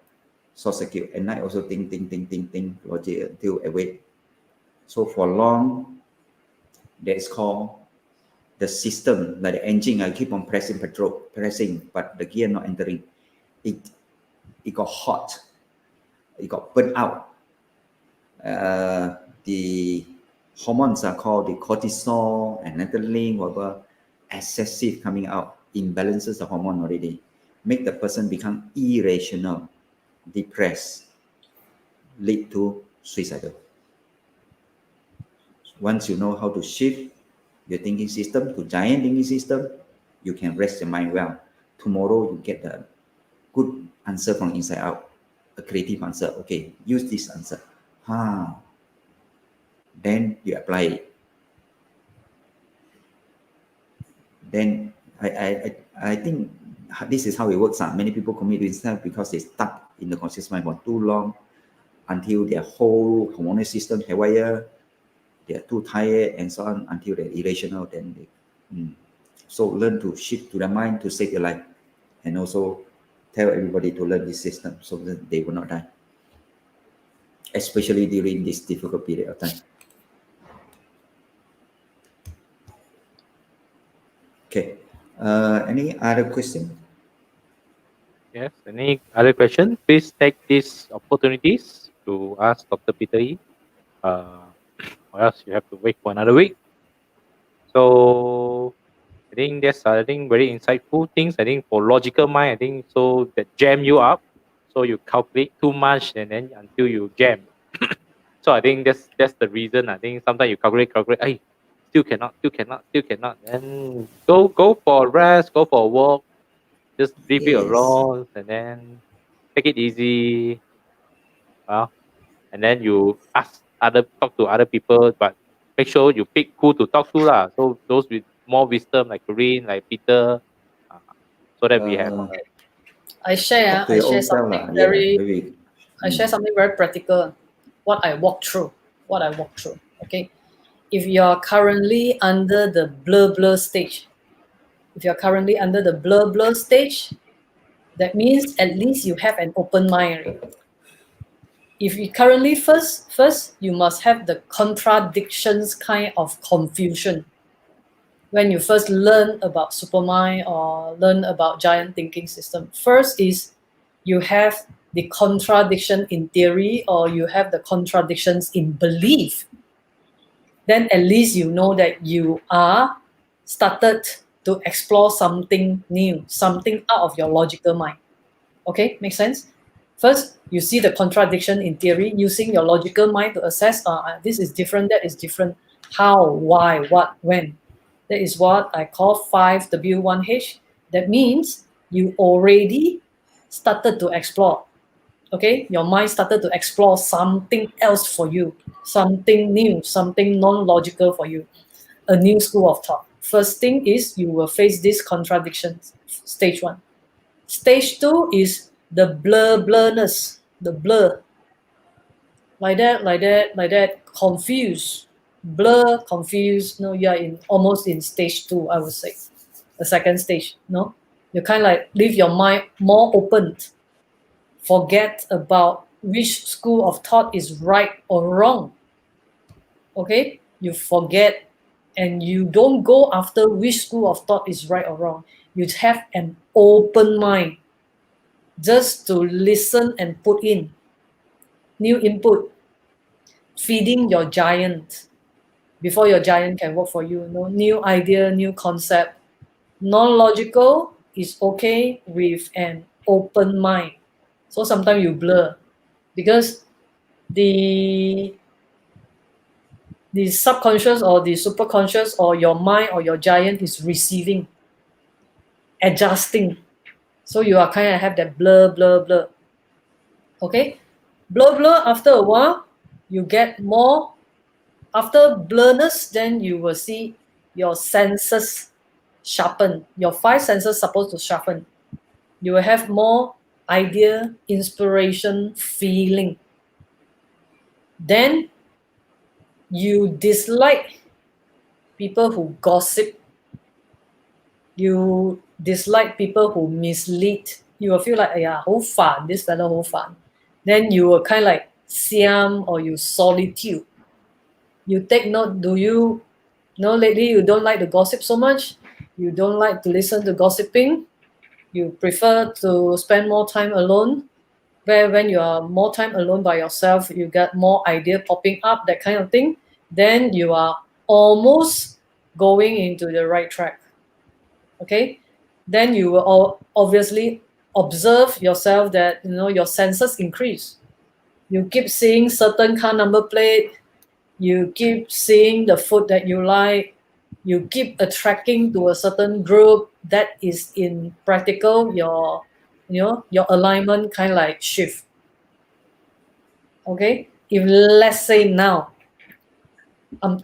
So secure. At night also think, logic until awake. So for long, that's called the system, like the engine. I keep on pressing, but the gear not entering. It got hot. It got burnt out. The hormones are called the cortisol and adrenaline, whatever, excessive coming out, imbalances the hormone already, make the person become irrational, depressed, lead to suicidal. Once you know how to shift your thinking system to giant thinking system, you can rest your mind well. Tomorrow you get the good answer from inside out, a creative answer. Okay, use this answer. Then you apply it. Then I think this is how it works. Many people commit suicide because they stuck in the conscious mind for too long, until their whole hormonal system haywire. They are too tired and so on, until they're irrational. Then so learn to shift to the mind to save your life, and also tell everybody to learn this system so that they will not die, especially during this difficult period of time. Okay. Any other question? Yes. Any other question? Please take these opportunities to ask Dr. Peter E. Or else you have to wait for another week. So I think that's very insightful things. I think for logical mind, I think so that jam you up. So you calculate too much and then until you jam. So I think that's the reason. I think sometimes you calculate, hey, still cannot. Then go for a rest, go for a walk, just leave it alone, and then take it easy. Well, and then you talk to other people, but make sure you pick who to talk to lah. So those with more wisdom like Caryn, like Peter, so that we have. I share something very practical. What I walk through. Okay, if you are currently under the blur stage, that means at least you have an open mind. If you currently first you must have the contradictions kind of confusion. When you first learn about supermind or learn about giant thinking system, first is you have the contradiction in theory or you have the contradictions in belief. Then at least you know that you are started to explore something new, something out of your logical mind. Okay, make sense? First, you see the contradiction in theory, using your logical mind to assess, this is different, that is different, how, why, what, when. That is what I call 5W1H. That means you already started to explore. Okay, your mind started to explore something else for you, something new, something non-logical for you, a new school of thought. First thing is you will face this contradiction, stage 1. Stage 2 is the blurness, the blur. Like that, confused. Blur, confused. No, you are almost in stage 2, I would say. The second stage, no? You kind of like leave your mind more open. Forget about which school of thought is right or wrong. Okay? You forget and you don't go after which school of thought is right or wrong. You have an open mind just to listen and put in new input, feeding your giant before your giant can work for you. New idea, new concept. Non-logical is okay with an open mind. So sometimes you blur because the subconscious or the superconscious or your mind or your giant is receiving, adjusting. So you are kind of have that blur. Okay? Blur, after a while, you get more. After blurriness, then you will see your senses sharpen. Your 5 senses supposed to sharpen. You will have more idea, inspiration, feeling. Then you dislike people who gossip. You dislike people who mislead. You will feel like, yeah, 好煩, this fellow 好煩. Then you will kind of like siam or you solitude. You take note, lately you don't like the gossip so much? You don't like to listen to gossiping? You prefer to spend more time alone? Where when you are more time alone by yourself, you get more idea popping up, that kind of thing. Then you are almost going into the right track. Okay? Then you will obviously observe yourself that, your senses increase. You keep seeing certain car number plate, you keep seeing the food that you like, you keep attracting to a certain group that is in practical, your alignment kind of like shift. Okay? If let's say now, I'm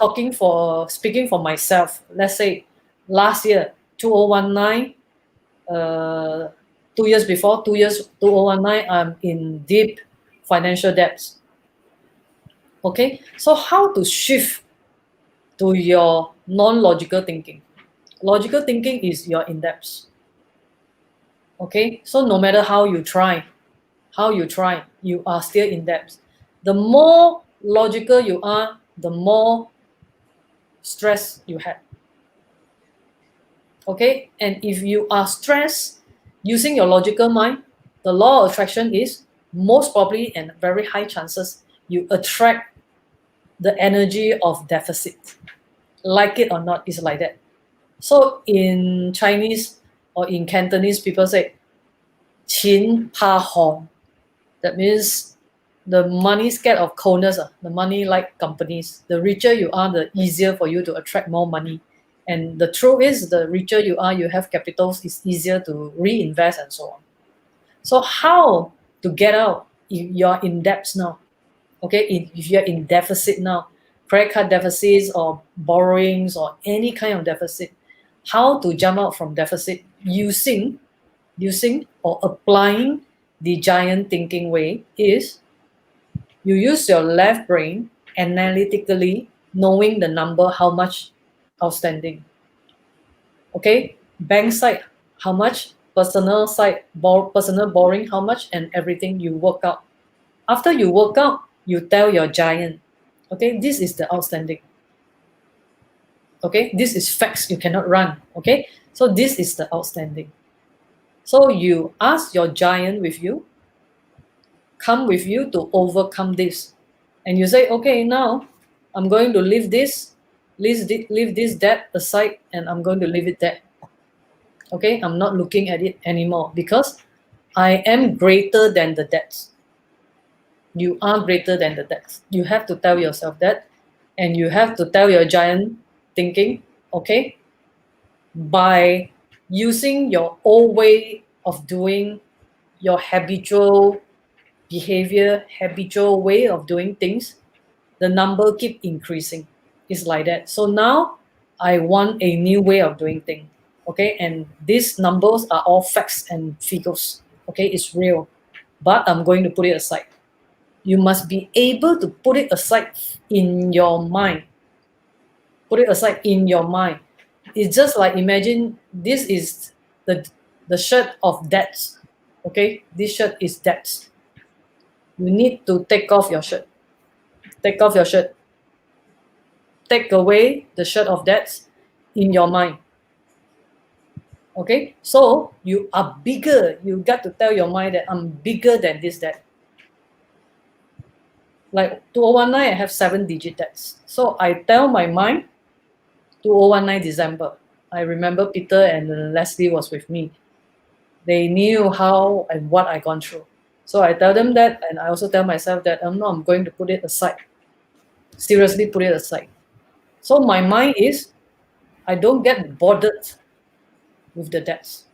speaking for myself, let's say last year, 2019, 2 years before, 2019, I'm in deep financial debts. Okay, so how to shift to your non-logical thinking? Logical thinking is you're in debts. Okay, so no matter how you try, you are still in debts. The more logical you are, the more stress you have. Okay, and if you are stressed using your logical mind, the law of attraction is most probably and very high chances you attract the energy of deficit. Like it or not, it's like that. So in Chinese or in Cantonese, people say, 钱怕红. That means the money scared of coldness, the money like companies. The richer you are, the easier for you to attract more money. And the truth is, the richer you are, you have capitals, it's easier to reinvest and so on. So how to get out if you're in debts now? Okay, if you're in deficit now, credit card deficits or borrowings or any kind of deficit, how to jump out from deficit using or applying the giant thinking way is you use your left brain analytically, knowing the number, how much outstanding. Okay, bank side, how much, personal side, personal borrowing, how much, and everything you work out. After you work out, you tell your giant, okay, this is the outstanding. Okay, this is facts, you cannot run. Okay, so this is the outstanding. So you ask your giant with you, come with you to overcome this. And you say, okay, now I'm going to leave this leave this debt aside, and I'm going to leave it there. Okay, I'm not looking at it anymore because I am greater than the debts. You are greater than the debts. You have to tell yourself that, and you have to tell your giant thinking, okay, by using your old way of doing, your habitual behavior, habitual way of doing things, the number keep increasing. It's like that. So now I want a new way of doing things. Okay, and these numbers are all facts and figures. Okay, it's real. But I'm going to put it aside. You must be able to put it aside in your mind. Put it aside in your mind. It's just like, imagine this is the shirt of debts. Okay, this shirt is debts. You need to take off your shirt. Take off your shirt. Take away the shirt of debts in your mind. Okay, so you are bigger. You got to tell your mind that I'm bigger than this debt. Like 2019, I have 7-digit debts. So I tell my mind, 2019 December. I remember Peter and Leslie was with me. They knew how and what I gone through. So I tell them that, and I also tell myself that I'm going to put it aside. Seriously, put it aside. So my mind is, I don't get bothered with the debts.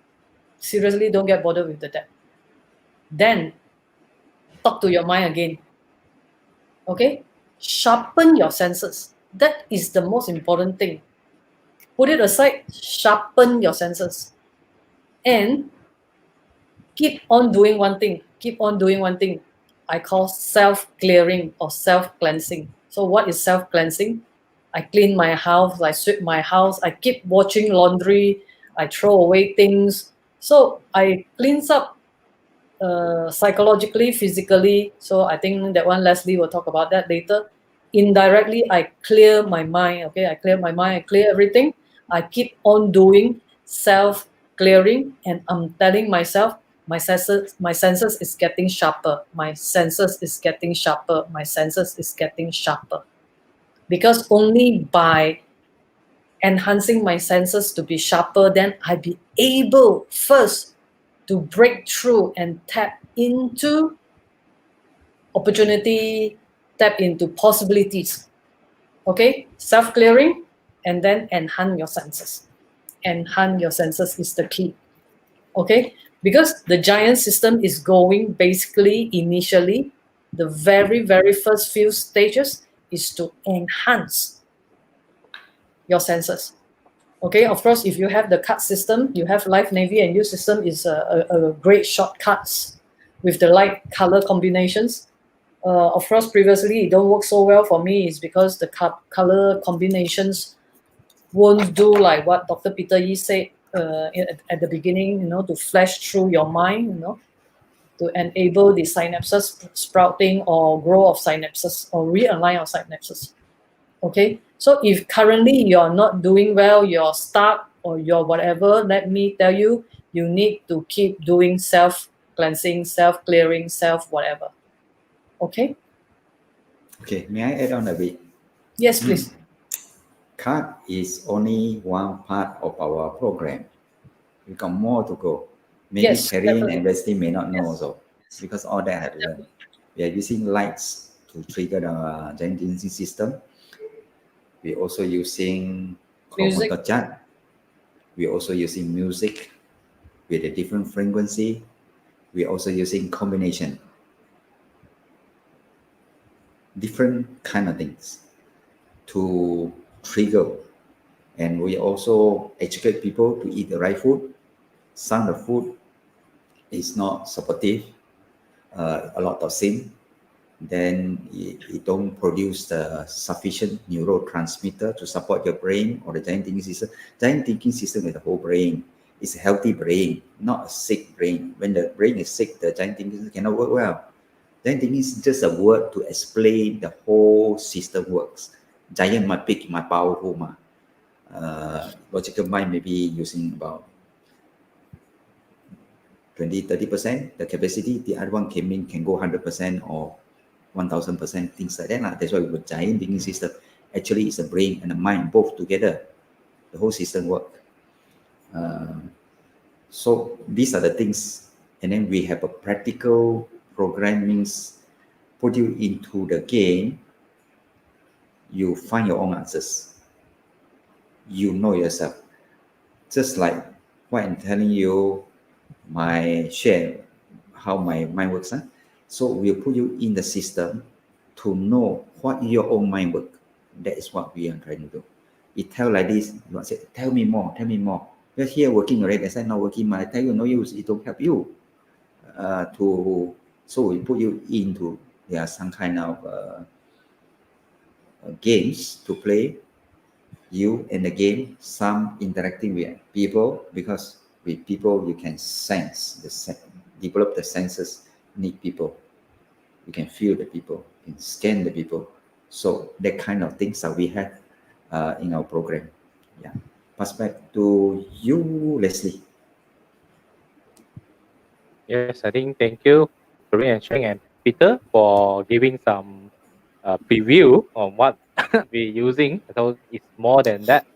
Seriously, don't get bothered with the debt. Then talk to your mind again. Okay? Sharpen your senses. That is the most important thing. Put it aside, sharpen your senses. And keep on doing one thing. Keep on doing one thing. I call self-clearing or self-cleansing. So what is self-cleansing? I clean my house, I sweep my house, I keep watching laundry, I throw away things. So I cleans up psychologically, physically. So I think that one Leslie will talk about that later. Indirectly, I clear my mind. Okay, I clear my mind, I clear everything. I keep on doing self-clearing, and I'm telling myself, my senses is getting sharper. My senses is getting sharper. My senses is getting sharper. Because only by enhancing my senses to be sharper, then I be able first to break through and tap into opportunity, tap into possibilities. Okay, self-clearing, and then enhance your senses. Enhance your senses is the key. Okay, because the giant system is going basically initially, the very first few stages is to enhance your senses. Okay, of course, if you have the card system, you have Life, Navy, and U system is a great shortcuts with the light color combinations. Of course, previously it don't work so well for me is because the color combinations won't do like what Dr. Peter Yi said at the beginning, to flash through your mind, to enable the synapses sprouting or grow of synapses or realign of synapses. Okay, so if currently you're not doing well, you're stuck or you're whatever, let me tell you, you need to keep doing self-cleansing, self-clearing, self-whatever. Okay? Okay, may I add on a bit? Yes, please. Card is only one part of our program. We got more to go. Maybe Yes, Caryn definitely. and Wesley may not know Yes. also, because all that I have learned. We are using lights to trigger the giant dancing system. We're also using Music. We're also using music with a different frequency. We're also using combination. Different kind of things to trigger. And we also educate people to eat the right food. Some of the food is not supportive, a lot of sin. Then it don't produce the sufficient neurotransmitter to support your brain or the giant thinking system. Giant thinking system is the whole brain. It's a healthy brain, not a sick brain. When the brain is sick, the giant thinking system cannot work well. Giant thinking is just a word to explain the whole system works. Giant my big, my powerful, logical mind may be using about 20-30% the capacity. The other one can go 100% or 1000%, things like that. That's why we put giant thinking system. actually it's the brain and the mind both together. The whole system work. So these are the things, and then we have a practical program, means put you into the game, you find your own answers. You know yourself. Just like what I'm telling you, my share, how my mind works. Huh? So we'll put you in the system to know what your own mind work. That is what we are trying to do. It tell like this, you say, tell me more, tell me more. You're here working already, I said not working, I tell you no use, it don't help you. So we put you into some kind of games to play. You in the game, some interacting with people, because with people you can sense develop the senses, need people. You can feel the people, you can scan the people. So that kind of things that we have in our program. Yeah. Pass back to you, Leslie. Yes, I think thank you, Korean and Chong and Peter, for giving some preview on what we're using. So it's more than that.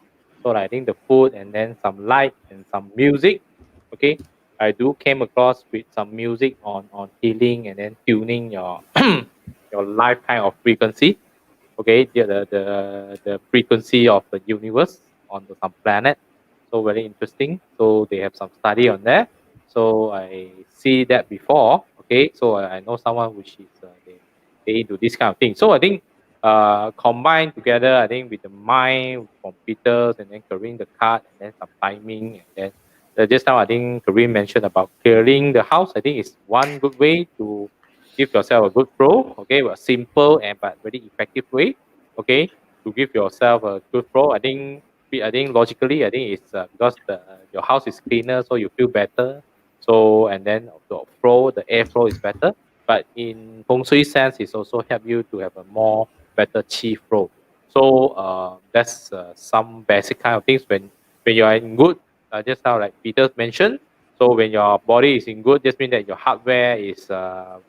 So I think the food and then some light and some music. Okay, I do came across with some music on healing and then tuning your your life kind of frequency. Okay, the frequency of the universe on some planet. So very interesting. So they have some study on that. So I see that before. Okay, so I know someone which is they into this kind of thing. So I think combined together, I think with the mind from Peters and then Caryn the card and then some timing and then just now I think Caryn mentioned about clearing the house. I think it's one good way to give yourself a good flow. Okay, a simple and but very effective way. Okay, to give yourself a good flow. I think logically, I think it's because your house is cleaner, so you feel better. So and then the flow, the airflow is better. But in feng shui sense, it's also help you to have a more better chi flow. So that's some basic kind of things when you are in good. Just how like Peter mentioned. So when your body is in good, just mean that your hardware is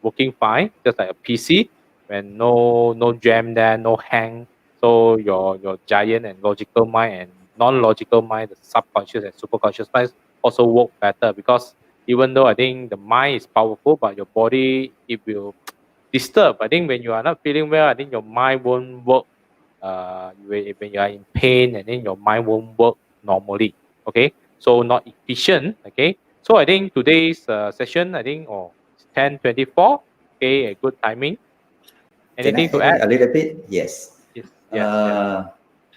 working fine, just like a PC. When no jam there, no hang. So your giant and logical mind and non-logical mind, the subconscious and superconscious minds also work better, because even though I think the mind is powerful, but your body it will disturb. I think when you are not feeling well, I think your mind won't work. When you are in pain, and then your mind won't work normally. Okay, so not efficient. Okay, so I think today's session, I think it's 10:24. Okay, a good timing. Can I Anything to add add? a little bit? Yes. Yes, yes.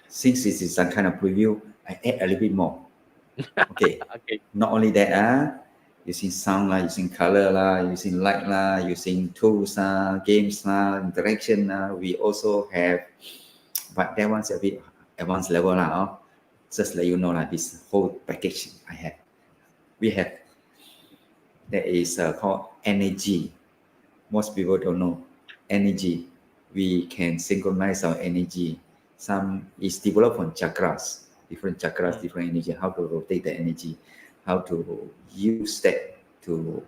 Since this is some kind of preview, I add a little bit more. Okay. Okay. Not only that, using sound lah, using color lah, using light lah, using tools games interaction we also have, but that one's a bit advanced level lah. Just let you know this whole package I have. We have that is called energy. Most people don't know energy. We can synchronize our energy. Some is developed from chakras, different chakras, different energy, how to rotate the energy, how to use that to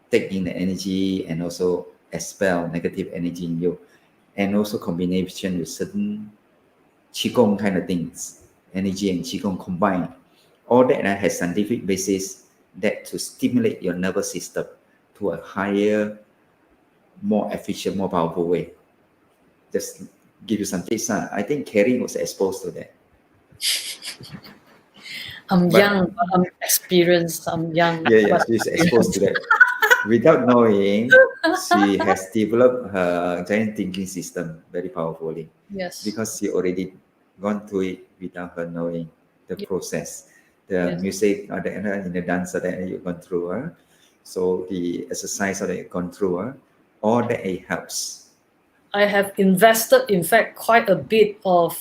take in the energy and also expel negative energy in you. And also combination with certain qigong kind of things, energy and qigong combined. All that has scientific basis that to stimulate your nervous system to a higher, more efficient, more powerful way. Just give you some tips. I think Caryn was exposed to that. I'm young, but I'm experienced. I'm young. Yeah, she's exposed to that. Without knowing, she has developed her giant thinking system very powerfully. Yes. Because she already gone through it without her knowing the process. The Yes. music or in the dance that you've gone through. So the exercise that you've gone through, all that it helps. I have invested, in fact, quite a bit of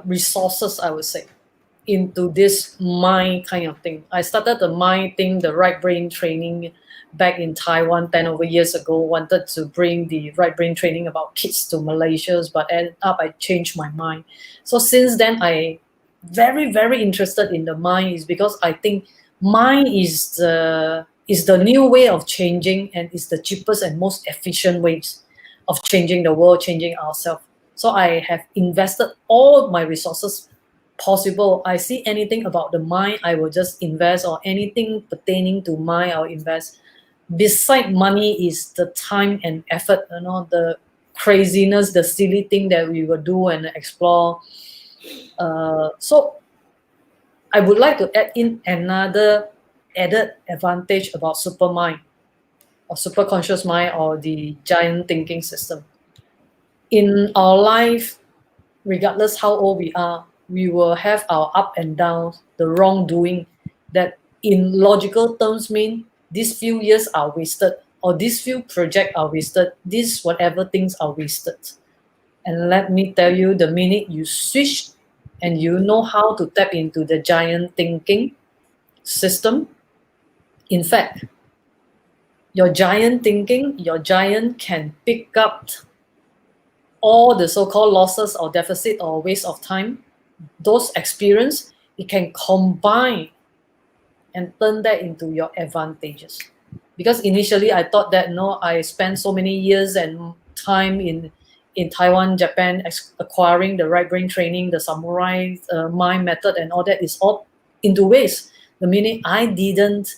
resources, I would say, into this mind kind of thing. I started the mind thing, the right brain training, back in Taiwan 10 over years ago. Wanted to bring the right brain training about kids to Malaysia, but ended up I changed my mind. So since then, I very, very interested in the mind, is because I think mind is the new way of changing, and is the cheapest and most efficient ways of changing the world, changing ourselves. So I have invested all my resources possible. I see anything about the mind, I will just invest, or anything pertaining to mind, I'll invest. Beside money is the time and effort, the craziness, the silly thing that we will do and explore. So I would like to add in another added advantage about supermind or super conscious mind or the giant thinking system. In our life, regardless how old we are, we will have our up and downs, the wrongdoing that in logical terms mean these few years are wasted, or these few projects are wasted, these whatever things are wasted. And let me tell you, the minute you switch and you know how to tap into the giant thinking system, in fact, your giant thinking, your giant can pick up all the so-called losses or deficit or waste of time, those experience, it can combine and turn that into your advantages. Because initially I thought that I spent so many years and time in Taiwan, Japan, acquiring the right brain training, the samurai mind method, and all that is all into waste. The minute I didn't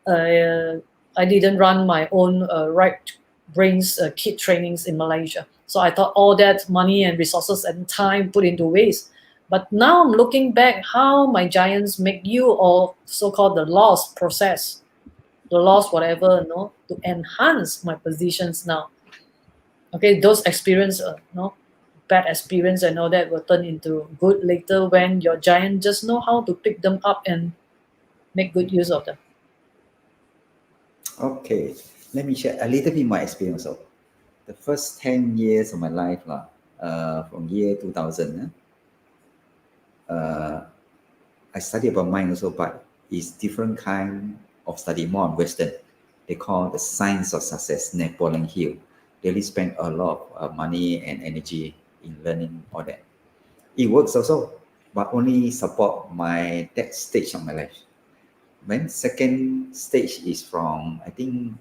run my own right brains kid trainings in Malaysia. So I thought all that money and resources and time put into waste. But now I'm looking back how my giants make you, or so-called the loss process, the loss whatever, to enhance my positions now. Okay, those experience, bad experience and all that will turn into good later when your giant just know how to pick them up and make good use of them. Okay, let me share a little bit my experience of the first 10 years of my life, from year 2000. I study about mind also, but it's different kind of study, more on Western. They call the science of success, Napoleon Hill. They really spend a lot of money and energy in learning all that. It works also, but only support my that stage of my life. When second stage is from, I think,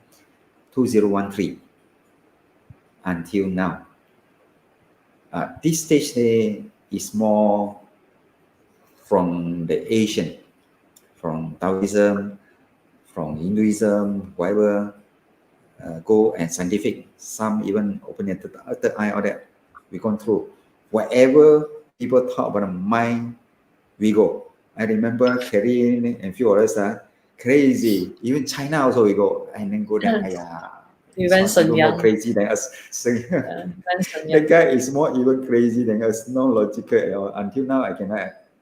2013 until now. This stage is more from the Asian, from Taoism, from Hinduism, whatever, go and scientific. Some even open the third eye, all that. We gone through. Whatever people talk about the mind, we go. I remember Caryn and few others are crazy. Even China also we go and then go there. We went more crazy than us. The guy is more even crazy than us. No logical at all. Until now, I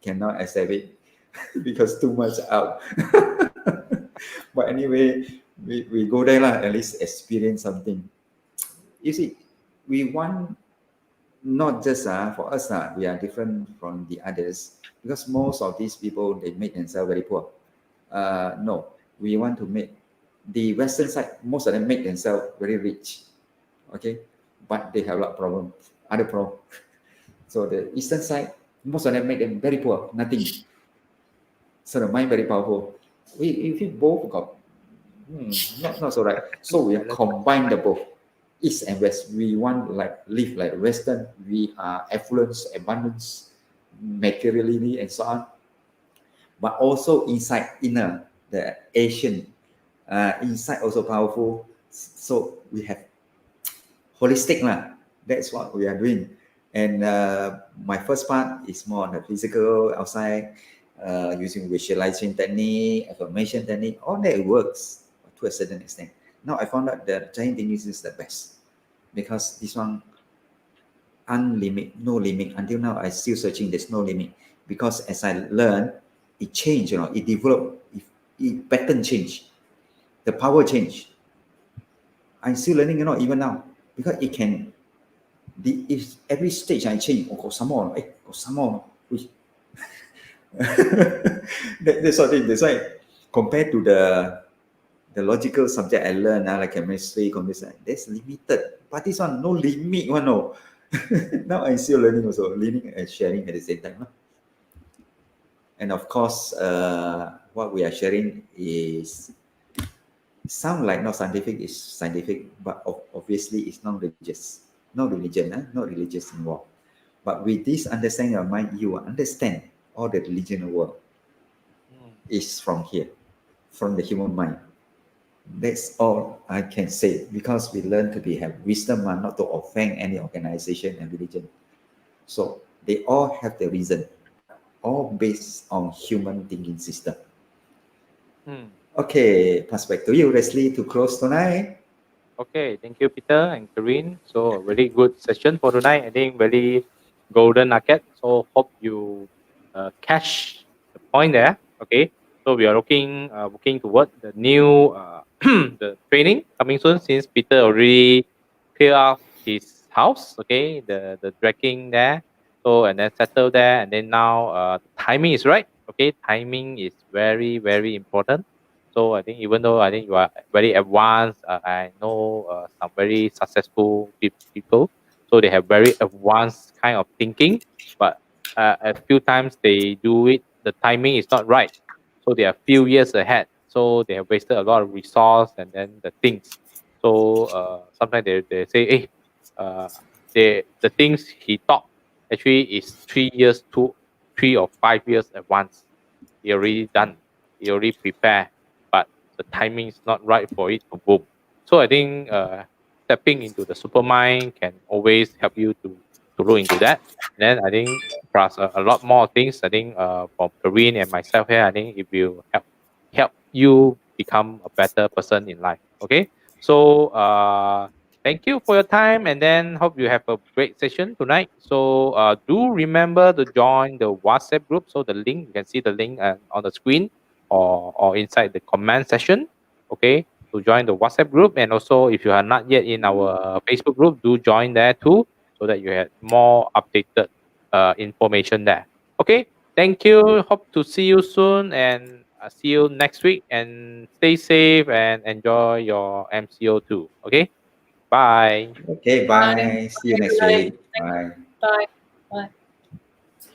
cannot accept it because too much out. But anyway, we go there at least experience something. You see, we want not just for us we are different from the others because most of these people they make themselves very poor. No, we want to make the Western side. Most of them make themselves very rich, okay, but they have a lot of problem, other problem. So the Eastern side, most of them make them very poor, nothing. So the mind very powerful. We both got not so right. So we combine the both. East and West, we want live like Western. We are affluence, abundance, materially, and so on. But also inner, the Asian, inside also powerful. So we have holistic lah. That's what we are doing. And my first part is more on the physical outside, using visualization technique, affirmation technique. All that works to a certain extent. Now I found out that giant thinking is the best because this one unlimited, no limit. Until now, I still searching. There's no limit because as I learn, it change. It develop. It pattern change. The power change. I'm still learning. Even now because it can. If every stage I change, go some more. Go some more. That's what it is. That's why compared to the logical subject I learn, like chemistry, computer, that's limited. But this one, no limit one, no. Now I'm still learning also, learning and sharing at the same time. And of course, what we are sharing is sound like not scientific, is scientific, but obviously it's non-religious. no religion, no religious involved. But with this understanding of mind, you will understand all the religion of the world Mm. is from here, from the human mind. That's all I can say because we learn to be have wisdom and not to offend any organization and religion. So they all have the reason, but all based on human thinking system. Mm. Okay, pass back to you, Leslie, to close tonight. Okay, thank you, Peter and Caryn. So a very good session for tonight. I think very golden nugget. So hope you catch the point there. Okay, so we are looking toward the new the training coming soon since Peter already clear off his house. Okay, the dragging there. So and then settle there, and then now the timing is right. Okay, timing is very important. So I think even though I think you are very advanced, I know some very successful people. So they have very advanced kind of thinking, but a few times they do it, the timing is not right. So they are few years ahead. So they have wasted a lot of resource and then the things. So sometimes they say, hey, uh, the things he thought actually is 3 years to 3 or 5 years advance. He already done. He already prepared, but the timing is not right for it to boom. So I think stepping into the supermind can always help you to look into that. And then I think plus a lot more things. I think from Caryn and myself here, I think it will help you become a better person in life. Okay, so thank you for your time, and then hope you have a great session tonight. So do remember to join the WhatsApp group. So the link, you can see the link on the screen or inside the comment section. Okay, to join the WhatsApp group, and also if you are not yet in our Facebook group, do join there too, so that you have more updated information there. Okay, thank you. Hope to see you soon, and see you next week. And stay safe and enjoy your MCO too. Okay, bye. Okay, Bye. bye. See Bye, you next everybody. week. Bye. Bye. Bye.